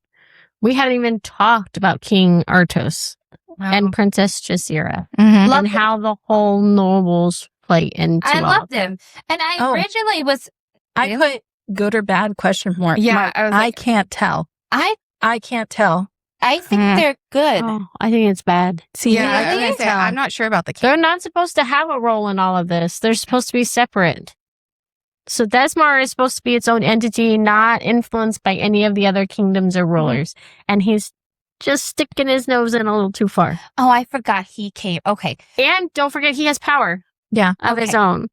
We hadn't even talked about King Artos and Princess Scheuerer
Mm-hmm.
and how the whole nobles play into
I
all
loved
of this.
him. And I
Oh.
originally was...
I put good or bad question mark.
Yeah,
mark.
I was
I
like-
can't tell.
I
can't tell.
think
Hmm.
they're good.
Oh, I think it's bad.
See,
Yeah,
I
I was gonna
can't
say,
tell.
I'm not sure about the king.
They're not supposed to have a role in all of this. They're supposed to be separate. So Desmar is supposed to be its own entity, not influenced by any of the other kingdoms or rulers. And he's just sticking his nose in a little too far.
Oh, I forgot he came. Okay.
And don't forget, he has power
Yeah.
of his
Okay.
own.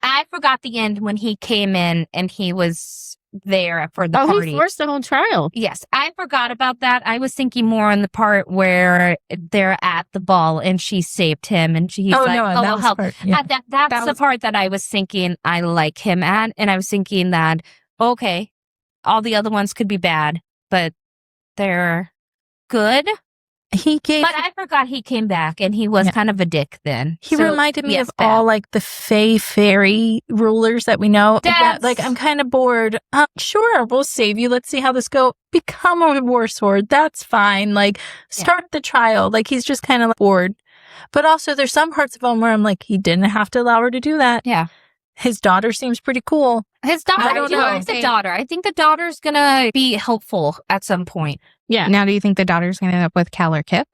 I forgot the end when he came in and he was there for the
He
party.
forced the whole trial.
Yes, I forgot about that. I was thinking more on the part where they're at the ball and she saved him and he's like,
that
I'll
was
help.
part. Yeah.
That's
That
the
was-
part that I was thinking I like him at. And I was thinking that, okay, all the other ones could be bad, but they're good.
He gave.
But I forgot he came back and he was
Yeah.
kind of a dick then.
He
So,
reminded me
yes,
of all
bad.
like the Fey fairy rulers that we know.
That's-
Like I'm kind of bored. Sure, we'll save you. Let's see how this go. Become a war sword. That's fine. Like start the trial. Like he's just kind of like bored. But also there's some parts of him where I'm like, he didn't have to allow her to do that.
Yeah.
His daughter seems pretty cool.
His daughter,
I
I
don't
do
know.
like the daughter. I think the daughter's gonna be helpful at some point.
Yeah.
Now, do you think the daughter's going to end up with Cal or Kip?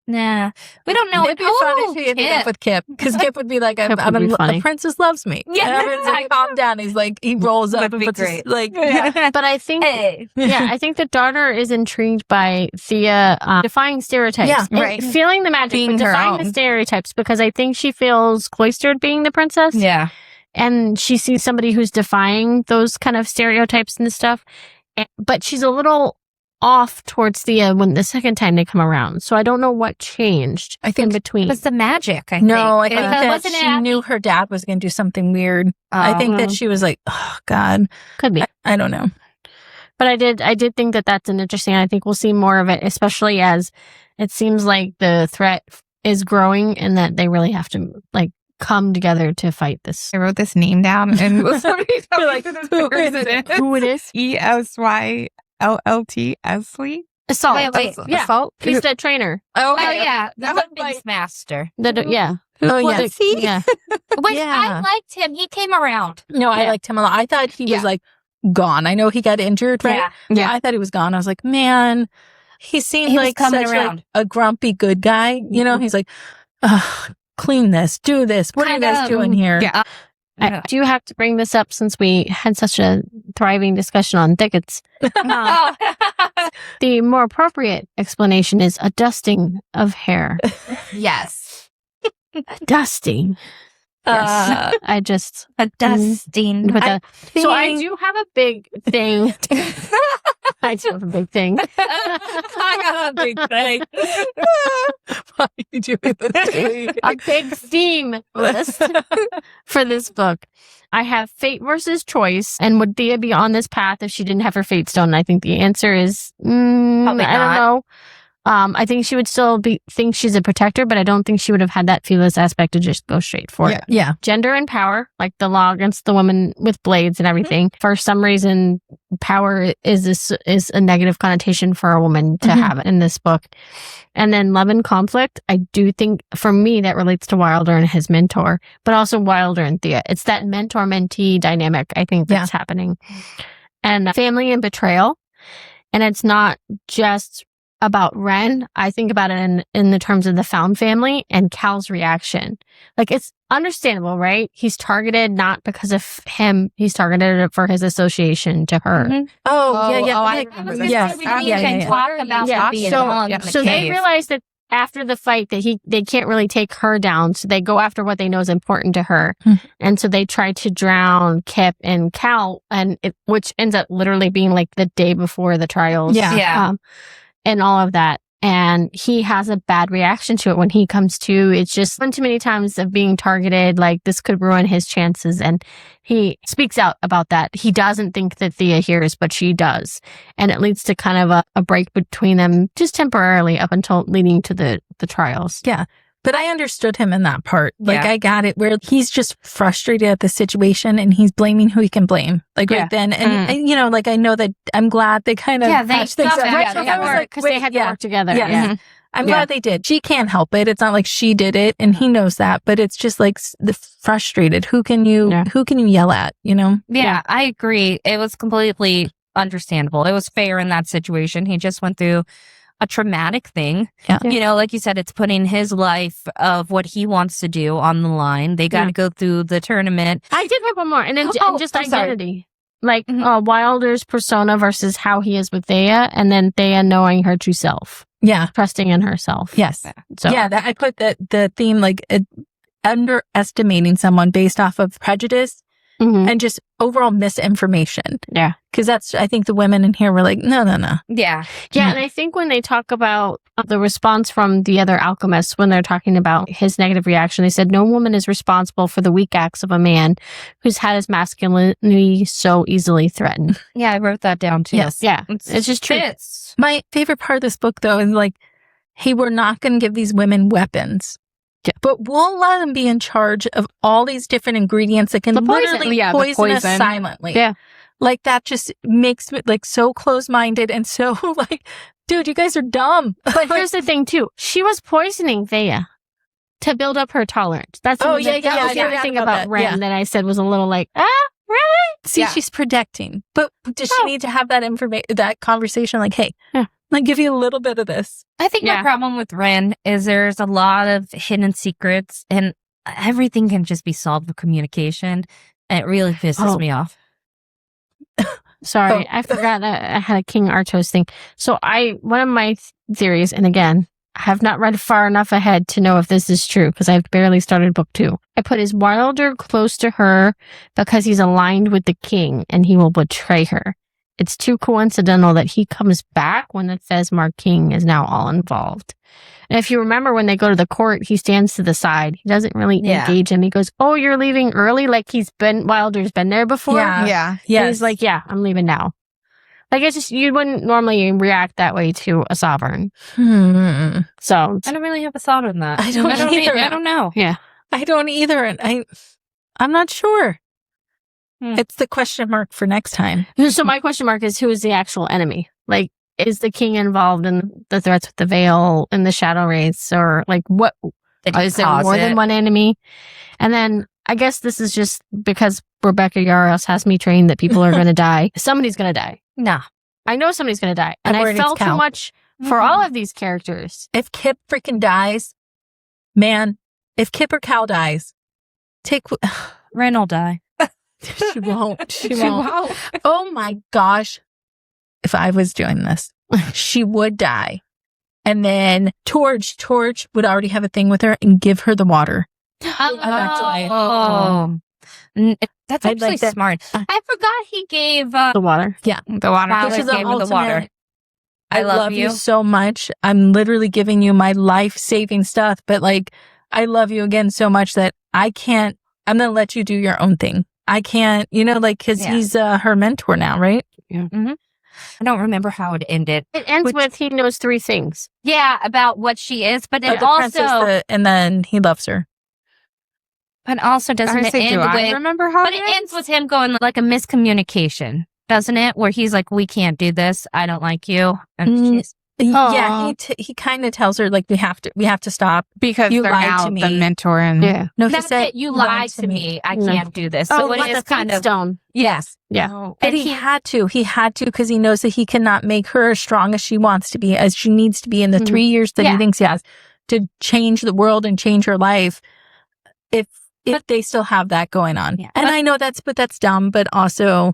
Nah, we don't know.
It'd be fun if he ended up
Kip.
with Kip, because Kip would be like,
Kip would be funny.
the princess loves me.
Yeah.
And it's like, calm down. He's like, he rolls up
Would
and
be
puts his,
great.
like,
But I think,
Hey.
I think the daughter is intrigued by Thea defying stereotypes.
Yeah,
And
right.
feeling the magic,
Being
but
her
defying the
own.
stereotypes because I think she feels cloistered being the princess.
Yeah.
And she sees somebody who's defying those kind of stereotypes and stuff. But she's a little off towards Thea when the second time they come around. So I don't know what changed
I think
in between.
It's the magic, I think.
No, I think that
wasn't
she
it
knew her dad was going to do something weird. I think that she was like, oh, God.
Could be.
I don't know.
But I did think that that's an interesting. I think we'll see more of it, especially as it seems like the threat is growing and that they really have to like come together to fight this.
I wrote this name down and somebody tell me
like,
who this
who is
person
it?
is.
Who it is?
ESYLLT Esley?
Assault.
Wait.
Yeah.
Assault?
He's the trainer.
Oh, yeah. The
That was
weapons
like-
master.
Yeah.
Oh,
Well,
yeah.
the- yeah.
Which
Yeah.
I liked him. He came around.
No, I
Yeah.
liked him a lot. I thought he
Yeah.
was like gone. I know he got injured, right?
Yeah.
I thought he was gone. I was like, man, he seemed
He was
like
coming
such
around.
like a grumpy good guy. You know, he's like, clean this, do this. What are you
Kind
guys
of.
doing here?
Yeah.
Yeah.
I do have to bring this up since we had such a thriving discussion on thickets.
Oh.
The more appropriate explanation is a dusting of hair.
Yes.
Dusting. Yes. I just
A dusting.
with a so I
think-
do have a big thing. I do have a big thing.
I got a big thing.
Why are you doing this?
A big theme list for this book. I have fate versus choice, and would Thea be on this path if she didn't have her fate stone? I think the answer is
Probably
I don't
not.
know. I think she would still think she's a protector, but I don't think she would have had that fearless aspect to just go straight for it.
Yeah.
Gender and power, like the law against the woman with blades and everything. For some reason, power is a negative connotation for a woman to have in this book. And then love and conflict, I do think for me that relates to Wilder and his mentor, but also Wilder and Thea. It's that mentor-mentee dynamic, I think, that's happening. And family and betrayal. And it's not just about Ren. I think about it in the terms of the found family and Cal's reaction. Like, it's understandable, right? He's targeted not because of him. He's targeted for his association to her.
I
remember
remember
that.
yes.
Talk about being wrong in the
So they
cave.
realize that after the fight that they can't really take her down, so they go after what they know is important to her. And so they try to drown Kip and Cal, which ends up literally being like the day before the trials. And all of that. And he has a bad reaction to it when he comes to. It's just one too many times of being targeted, like this could ruin his chances. And he speaks out about that. He doesn't think that Thea hears, but she does. And it leads to kind of a break between them just temporarily up until leading to the trials.
Yeah. But I understood him in that part. Like,
Yeah.
I got it where he's just frustrated at the situation and he's blaming who he can blame. Like, right then. And, you know, like, I know that I'm glad they kind of
they
patched things
stopped
up.
it.
Right,
Yeah,
so
they
I
had
was
work,
like,
Because
wait,
they had to work together.
Yeah. I'm glad they did. She can't help it. It's not like she did it and he knows that, but it's just like the frustrated. Who can you yell at, you know?
Yeah, I agree. It was completely understandable. It was fair in that situation. He just went through a traumatic thing.
Yeah.
You know, like you said, it's putting his life of what he wants to do on the line. They got to go through the tournament.
I did have one more. And then just
I'm sorry.
identity. Like Wilder's persona versus how he is with Thea, and then Thea knowing her true self.
Yeah.
Trusting in herself.
Yes.
So
I put the theme like underestimating someone based off of prejudice and just overall misinformation.
Yeah.
Because that's, I think the women in here were like, no.
Yeah.
Yeah, and I think when they talk about the response from the other alchemists, when they're talking about his negative reaction, they said, no woman is responsible for the weak acts of a man who's had his masculinity so easily threatened.
Yeah, I wrote that down too.
Yes.
Yeah, it's just true.
My favorite part of this book, though, is like, hey, we're not going to give these women weapons. Yeah. But we'll let them be in charge of all these different ingredients that can literally poison us silently.
Yeah.
Like, that just makes me like so close-minded and so like, dude, you guys are dumb.
But here's the thing too. She was poisoning Thea to build up her tolerance. That's that was the other thing about Ren that I said was a little like, really?
See, she's projecting. But does she need to have that that conversation like, hey, I'll give you a little bit of this.
I think my problem with Ren is there's a lot of hidden secrets and everything can just be solved with communication. And it really pisses me off.
Sorry, I forgot that I had a King Artos thing. So one of my theories, and again, I have not read far enough ahead to know if this is true because I've barely started book 2. I put, is Wilder close to her because he's aligned with the king and he will betray her? It's too coincidental that he comes back when the Fesmar king is now all involved. And if you remember when they go to the court, he stands to the side. He doesn't really engage him. He goes, oh, you're leaving early? Like Wilder's been there before?
Yeah.
And he's like, yeah, I'm leaving now. Like, it's just, you wouldn't normally react that way to a sovereign. So
I don't really have a thought on that.
I don't either.
I don't know.
Yeah.
I don't either. And I'm not sure. It's the question mark for next time.
So my question mark is, who is the actual enemy? Like, is the king involved in the threats with the veil and the shadow race, or like what? Is there more than one enemy? And then I guess this is just because Rebecca Yarros has me trained that people are going to die. Somebody's going to die.
Nah.
I know somebody's going to die. And I felt too much for all of these characters.
If Kip freaking dies, man, if Kip or Cal dies,
Ren will die.
She won't. She won't. Oh my gosh. If I was doing this, she would die. And then Torch would already have a thing with her and give her the water.
That's actually smart. I forgot he gave
the water.
Yeah.
The water.
Which is gave her the water.
I love you so much. I'm literally giving you my life-saving stuff, but like, I love you again so much that I'm going to let you do your own thing. I can't, like, because he's her mentor now, right?
Yeah.
Mm-hmm. I don't remember how it ended.
It ends with he knows 3 things.
Yeah, about what she is, but it
the
also
princess and then he loves her.
but also doesn't it end
I
with
remember how
but it ends with him going like a miscommunication, doesn't it? Where he's like, "We can't do this. I don't like you." And she's
Yeah, he kind of tells her like we have to stop.
because
You
they're
lied
now
to me.
the mentor and
No, he
that's
said
it. You lied to me. I can't do this.
Oh,
So it
what
is
the
kind of
stone.
yes.
Yeah.
But
And
he had to because he knows that he cannot make her as strong as she wants to be, as she needs to be in the 3 years that he thinks he has to change the world and change her life. If they still have that going on, and I know that's dumb, but also.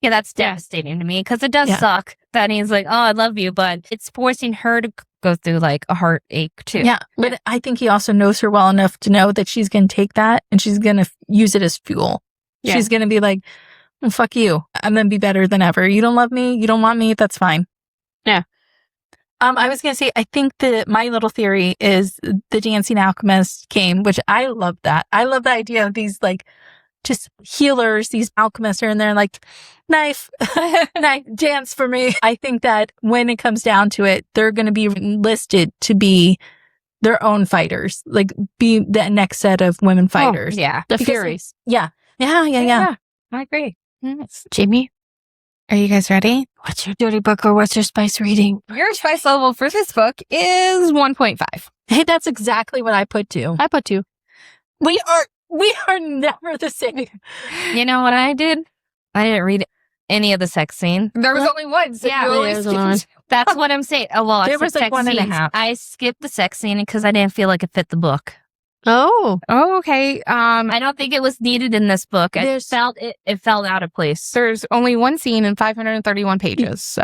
Yeah, that's devastating to me because it does suck that he's like, "Oh, I love you," but it's forcing her to go through like a heartache too.
Yeah, but I think he also knows her well enough to know that she's going to take that and she's going to use it as fuel. Yeah. She's going to be like, well, fuck you. I'm going to be better than ever. You don't love me. You don't want me. That's fine.
Yeah.
I was going to say, I think that my little theory is the Dancing Alchemist game, which I love that. I love the idea of these like just healers, these alchemists are in there like, knife, dance for me. I think that when it comes down to it, they're going to be listed to be their own fighters, like be the next set of women fighters.
The Furies.
Yeah.
I agree.
Yes. Jamie,
Are you guys ready?
what's your dirty book or what's your spice reading?
Your spice level for this book is 1.5.
Hey, that's exactly what I put to.
I put 2.
We are never the same.
You know what I did? I didn't read any of the sex scene.
There was only one. So
Yeah,
you
there
always
was only one.
That's what I'm saying. Oh, well,
There
I
was
said
like
sex
1.5.
scenes. I skipped the sex scene because I didn't feel like it fit the book.
Oh.
Oh, okay.
I don't think it was needed in this book. I
There's-
felt it felt out of place.
There's only one scene in 531 pages, so.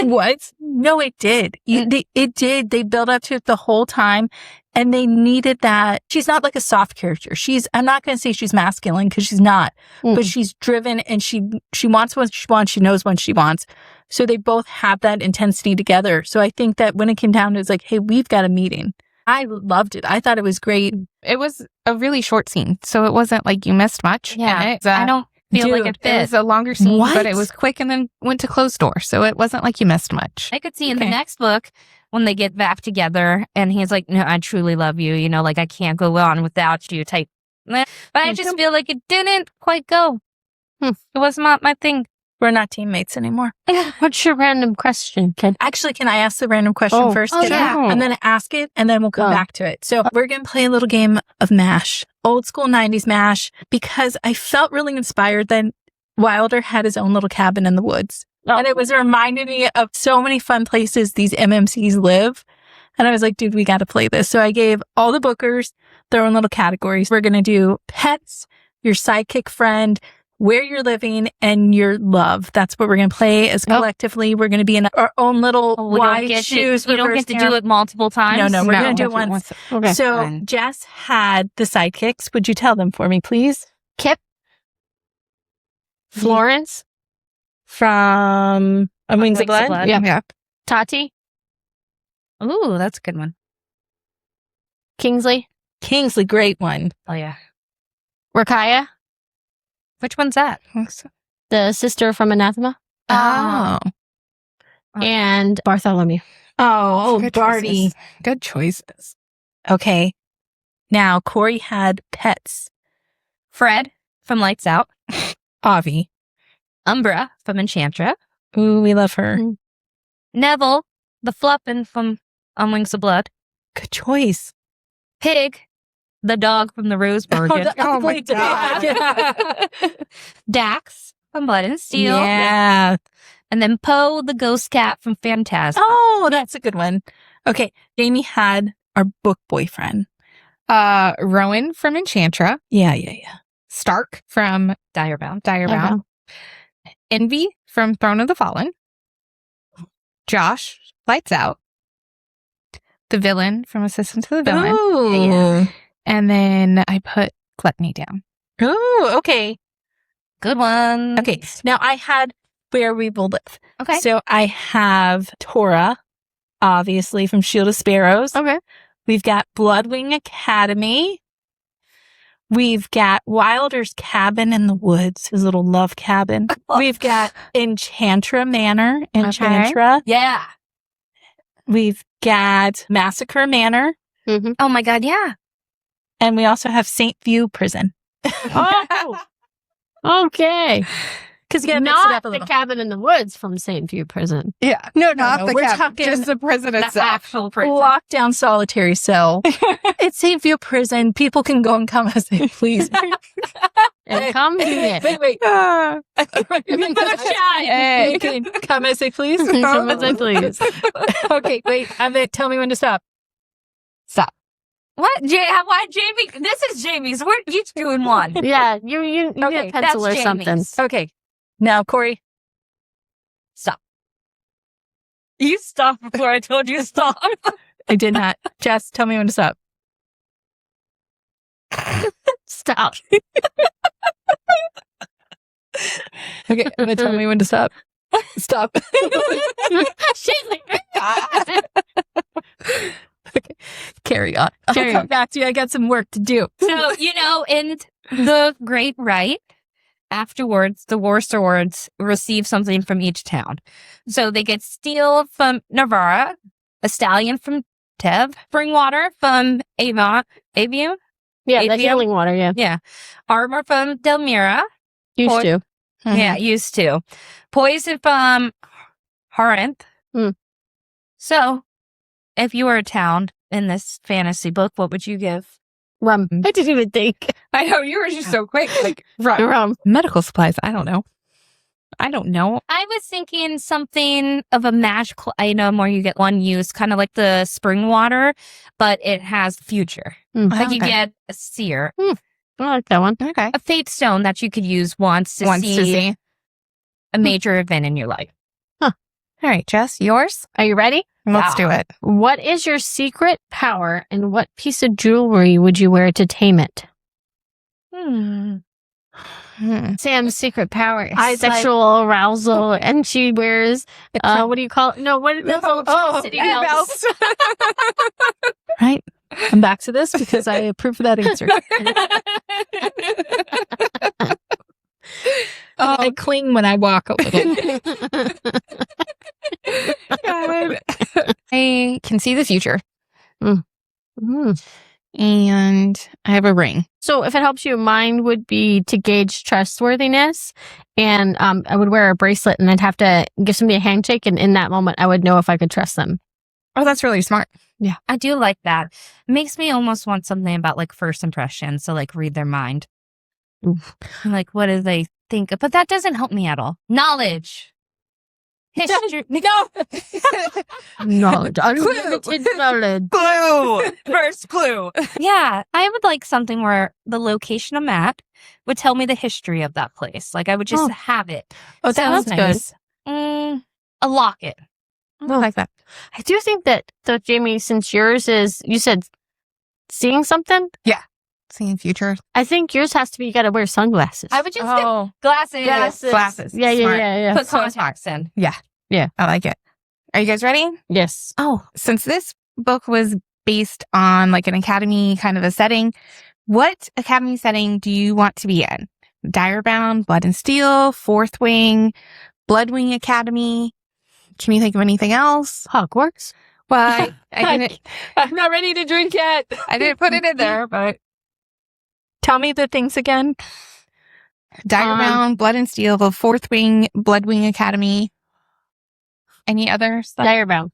What? No, it did. It did. They built up to it the whole time and they needed that. She's not like a soft character. I'm not going to say she's masculine because she's not, but she's driven and she wants what she wants. She knows what she wants. So they both have that intensity together. So I think that when it came down to it's like, hey, we've got a meeting. I loved it. I thought it was great.
It was a really short scene, so it wasn't like you missed much.
Yeah,
in it.
I don't feel like it
It
fit.
was a longer scene,
What?
but it was quick and then went to closed door, so it wasn't like you missed much.
I could see in the next book when they get back together and he's like, "No, I truly love you. You know, like I can't go on without you." Type. But I just feel like it didn't quite go. It was not my thing.
We're not teammates anymore.
What's your random question, Ken?
Actually, can I ask the random question first?
Oh, yeah.
I'm going to ask it and then we'll come back to it. So we're going to play a little game of MASH, old school 90s MASH, because I felt really inspired that Wilder had his own little cabin in the woods. And it was reminding me of so many fun places these MMCs live. And I was like, dude, we got to play this. So I gave all the bookers their own little categories. We're going to do pets, your sidekick friend, where you're living, and your love. That's what we're going to play as collectively. We're going to be in our own little wide shoes.
You don't get to do it multiple times.
No, we're going to do it once.
Okay.
So Jess had the sidekicks. Would you tell them for me, please?
Kip. Florence.
From Wings of Blood?
Yeah.
Tati.
Ooh, that's a good one.
Kingsley.
Kingsley, great one.
Oh yeah.
Rakaya.
Which one's that?
The sister from Anathema.
Oh.
And Bartholomew.
Oh,
Good
Barty.
choices. Good choices.
Okay. Now, Corey had pets.
Fred from Lights Out.
Avi.
Umbra from Enchantra.
Ooh, we love her.
Neville, the Fluffin from On Wings of Blood.
Good choice.
Pig, the dog from the Rose Bargain.
Oh my God.
Dax from Blood and Steel.
Yeah.
And then Poe, the ghost cat from Phantasm.
Oh, that's a good one. Okay. Jamie had our book boyfriend.
Rowan from Enchantra.
Yeah.
Stark from
Direbound.
Direbound. Envy from Throne of the Fallen. Josh, Lights Out. The villain from Assistant to the Villain.
Ooh.
And then I put Gluttony down.
Ooh, okay.
Good one.
Okay. Now I had Where We Will Live.
Okay.
So I have Tora, obviously from Shield of Sparrows.
Okay.
We've got Bloodwing Academy. We've got Wilder's cabin in the woods, his little love cabin. We've got Enchantra Manor, Enchantra.
Yeah.
We've got Massacre Manor.
Mm-hmm.
Oh my God, yeah.
And we also have St. View Prison.
Oh, okay.
Because you got to mix it
Not
up a
the
little.
cabin in the woods from St. View Prison.
Yeah. No, not the
We're
cap.
talking
Just the prison
The
itself.
actual prison.
Lockdown solitary cell. It's St. View Prison. People can go and come as they please.
And come to it.
Wait.
Ah.
Hey, can come as they please.
Come as I please.
Okay, wait. Tell me when to stop.
Stop.
What? Why Jamie? This is Jamie's. We're each doing one.
Yeah, you
Okay,
get a pencil or
that's
something.
Jamie's.
Okay. Now, Corey.
Stop. You stopped before I told you to stop.
I did not. Jess, tell me when to stop.
Stop.
Okay, tell me when to stop. Stop.
She's like,
Okay, carry on.
Carry
I'll come
on.
back to you. I got some work to do.
So, in the Great Rite, afterwards, the war swords receive something from each town. So they get steel from Navarra, a stallion from Tev, spring water from Avium,
yeah, the
Avium?
healing water, yeah.
armor from Delmira.
Used to.
Yeah, used to. Poison from Harinth.
Hmm.
So, if you were a town in this fantasy book, what would you give?
Rum. I didn't even think.
I know, you were just so quick. Like, right.
Rum.
Medical supplies. I don't know.
I was thinking something of a magical item where you get one use, kind of like the spring water, but it has future. Like you
Okay.
get a seer,
I like that one.
Okay.
a fate stone that you could use once to see a major event in your life.
All right, Jess, yours?
Are you ready?
Let's do it.
What is your secret power and what piece of jewelry would you wear to tame it? Sam's secret power is
I'd
sexual arousal, and she wears, what do you call it? No, what is
Oh,
city bells.
Right. I'm back to this because I approve of that answer. I cling when I walk a little.
God. I can see the future,
Mhm.
and I have a ring.
So if it helps you, mine would be to gauge trustworthiness. And I would wear a bracelet and I'd have to give somebody a handshake. And in that moment, I would know if I could trust them.
Oh, that's really smart.
I do like that. Makes me almost want something about like first impression. So like read their mind.
Oof.
Like what do they think? But that doesn't help me at all. Knowledge. History. No.
Knowledge. Unlimited knowledge.
Clue. First clue. Yeah. I would like something where the location I'm at would tell me the history of that place. Like I would just have it.
Oh,
Sounds
that's good.
nice. A locket.
I like that.
I do think that, so Jamie, since yours is, you said seeing something,
Seeing future.
I think yours has to be you got to wear sunglasses.
I would just get glasses.
Glasses.
Yeah.
Put contacts in.
I like it. Are you guys ready?
Yes.
Oh,
Since this book was based on like an academy kind of a setting, what academy setting do you want to be in? Direbound, Blood and Steel, Fourth Wing, Bloodwing Academy. Can you think of anything else?
Hogwarts.
Well, I didn't.
I'm not ready to drink yet.
I didn't put it in there, but
Tell me the things again.
Direbound, Blood and Steel, the Fourth Wing, Bloodwing Academy. Any other stuff?
Direbound.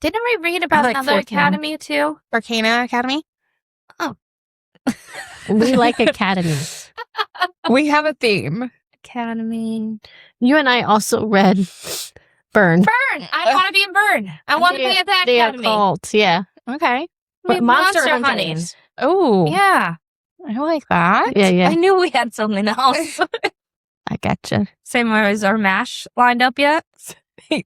didn't we read about
like
another
fourth one.
academy too?
Arcana Academy.
We like academies.
We have a theme.
Academy.
You and I also read Burn.
Burn. I want to be in Burn. I want to be at that
The
academy.
occult. Yeah.
Okay.
With
Monster
monster
hunting.
hunting.
Oh,
Yeah.
I like that.
Yeah.
I knew we had something else.
I gotcha.
Same way as our MASH lined up yet? This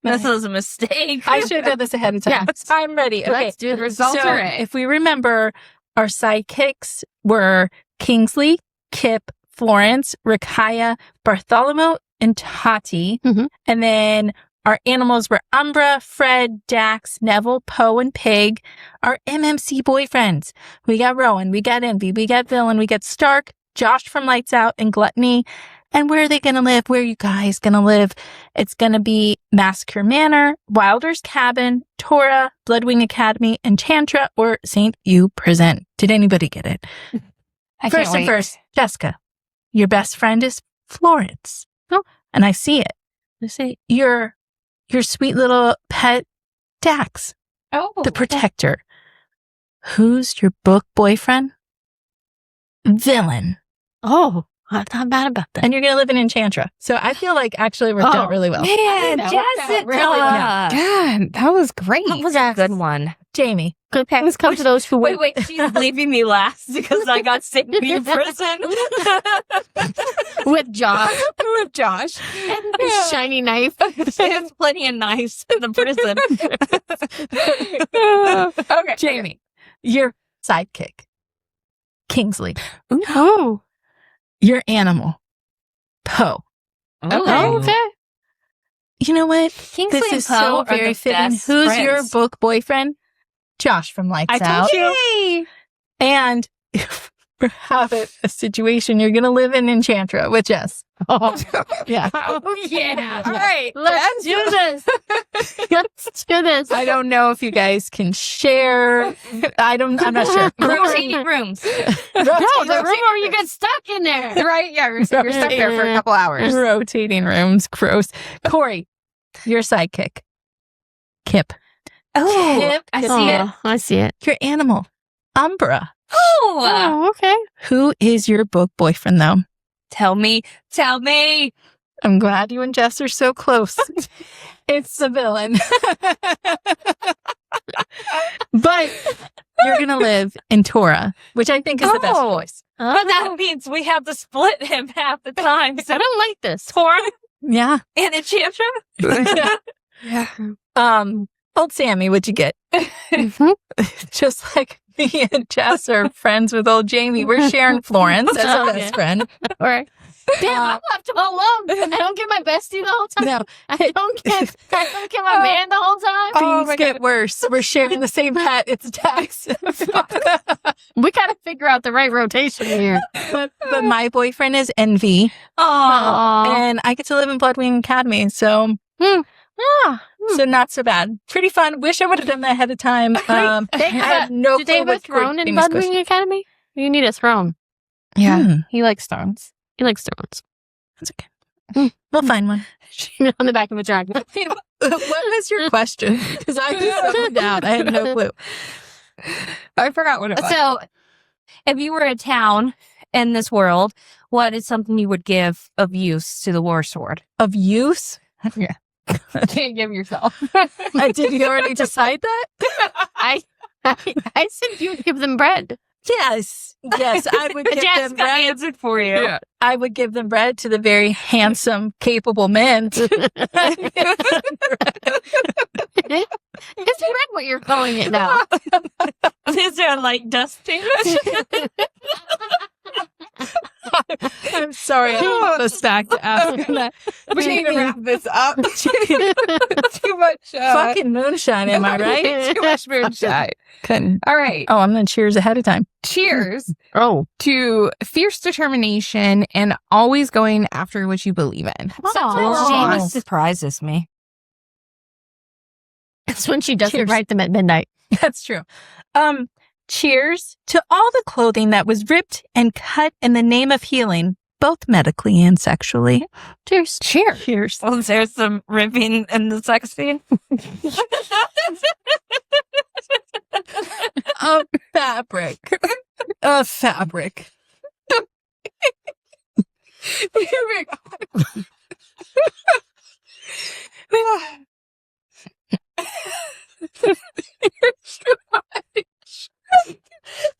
Nice.
was a mistake.
I should have done this ahead of time.
Yes.
I'm ready. Okay.
Let's do the
results
So
are in.
if we remember, our sidekicks were Kingsley, Kip, Florence, Rakaya, Bartholomew, and Tati.
Mhm.
And then Our animals were Umbra, Fred, Dax, Neville, Poe, and Pig. Our MMC boyfriends. We got Rowan, we got Envy, we got Villain, we got Stark, Josh from Lights Out, and Gluttony. And where are they going to live? Where are you guys going to live? It's going to be Massacre Manor, Wilder's Cabin, Tora, Bloodwing Academy, Enchantra, or St. U Prison. Did anybody get it? First and first, Jessica, your best friend is Florence.
Oh.
And I see it. I say, your sweet little pet, Dax, the protector. Who's your book boyfriend? Villain.
Oh, I'm not bad about that.
And you're going to live in Enchantra. So I feel like actually it worked out really well.
Man,
That
Jessica.
worked out really well. God, that was great.
That was a good one.
Jamie.
Good packs come to those who wait.
Wait, she's leaving me last because I got sick in prison.
With Josh.
With Josh.
And his shiny knife.
There's plenty of knives in the prison.
Okay.
Jamie. Your sidekick. Kingsley.
Oh.
Your animal. Poe.
Oh, okay.
You know what?
Kingsley
This
and
is
Poe
so
are
very
the
fitting.
best
Who's your
friends.
book boyfriend? Josh from Lights
I
Out.
told you.
And if we have a situation, you're going to live in Enchantra with Jess.
Oh,
Yeah.
oh yeah.
All right.
Let's do this. Let's do this.
I don't know if you guys can share. I'm not sure.
Rotating rooms.
No, the room where you get stuck in there.
Right? Yeah, you're stuck there for a couple hours.
Rotating rooms. Gross. Corey, your sidekick. Kip.
Oh,
Kip.
I see it.
I see it.
Your animal. Umbra.
Oh,
Oh, okay.
Who is your book boyfriend, though?
tell me.
I'm glad you and Jess are so close. It's the villain. But you're going to live in Tora, which I think is the best
Oh.
choice.
But that means we have to split him half the time.
I don't like this.
Tora
Yeah.
and Enchantra.
Old Sammy, what'd you get?
Mhm.
Just like me and Jess are friends with old Jamie. We're sharing Florence as a
Okay.
best friend.
All right. Damn, I'm left all alone. I don't get my bestie the whole time.
No,
I don't get my man the whole time.
things get worse. We're sharing the same pet. It's Dax.
We gotta figure out the right rotation here.
but my boyfriend is Envy,
Oh,
and I get to live in Bloodwing Academy. So, so not so bad. Pretty fun. Wish I would have done that ahead of time. I had no
Do they have
clue
a
what
throne in
Jamie's question-
Bloodwing Academy? You need a throne.
Yeah,
He likes stones.
He likes thrones.
that's okay. We'll find one.
On the back of a dragon.
What was your question? Because I just zoned out. I had no clue.
I forgot what it was.
so if you were a town in this world, what is something you would give of use to the war sword?
Of use?
Can't give yourself.
Did you already decide that?
I said you would give them bread.
Yes. Yes, I would give them
Jessica
bread.
answered for you.
Yeah.
I would give them bread to the very handsome, capable men.
Is bread what you're calling it now?
Is there like dusting?
I'm sorry. I'm supposed back to asking that.
We need to wrap this up. Too much.
Fucking moonshine, am I right?
Too much moonshine.
Couldn't.
All right.
Oh, I'm going to cheers ahead of time.
Cheers
Oh.
to fierce determination and always going after what you believe in.
Sometimes
Oh.
Jamie surprises me.
That's when she doesn't
Cheers.
write them at midnight.
That's true. Cheers to all the clothing that was ripped and cut in the name of healing, both medically and sexually.
Cheers.
Cheers.
Cheers.
Well, there's some ripping in the sex scene.
A fabric. A fabric.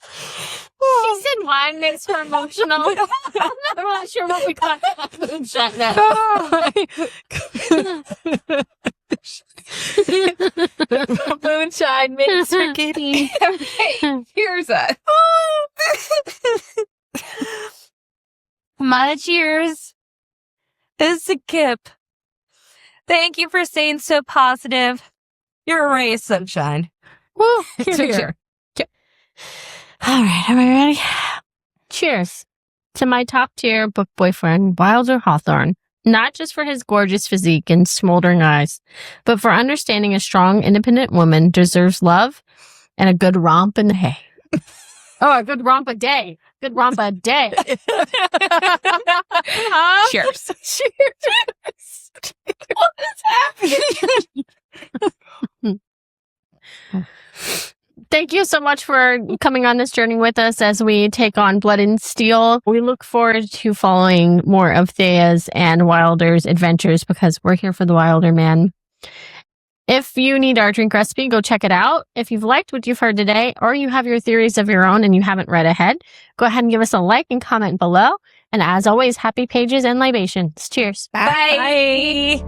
She said wine makes her emotional. I'm not really sure what we got moonshine now.
Moonshine makes her giddy.
Okay, here's a.
My cheers is to Kip. Thank you for staying so positive. You're a ray of sunshine.
Woo!
Here.
All right, am I ready? Cheers to my top tier book boyfriend, Wilder Hawthorne. Not just for his gorgeous physique and smoldering eyes, but for understanding a strong, independent woman deserves love and a good romp in the hay. Oh, a good romp a day. Good romp a day.
Cheers.
Cheers.
What is happening?
Thank you so much for coming on this journey with us as we take on Blood and Steel. We look forward to following more of Thea's and Wilder's adventures because we're here for the Wilder man. If you need our drink recipe, go check it out. If you've liked what you've heard today or you have your theories of your own and you haven't read ahead, go ahead and give us a like and comment below. And as always, happy pages and libations. Cheers.
Bye.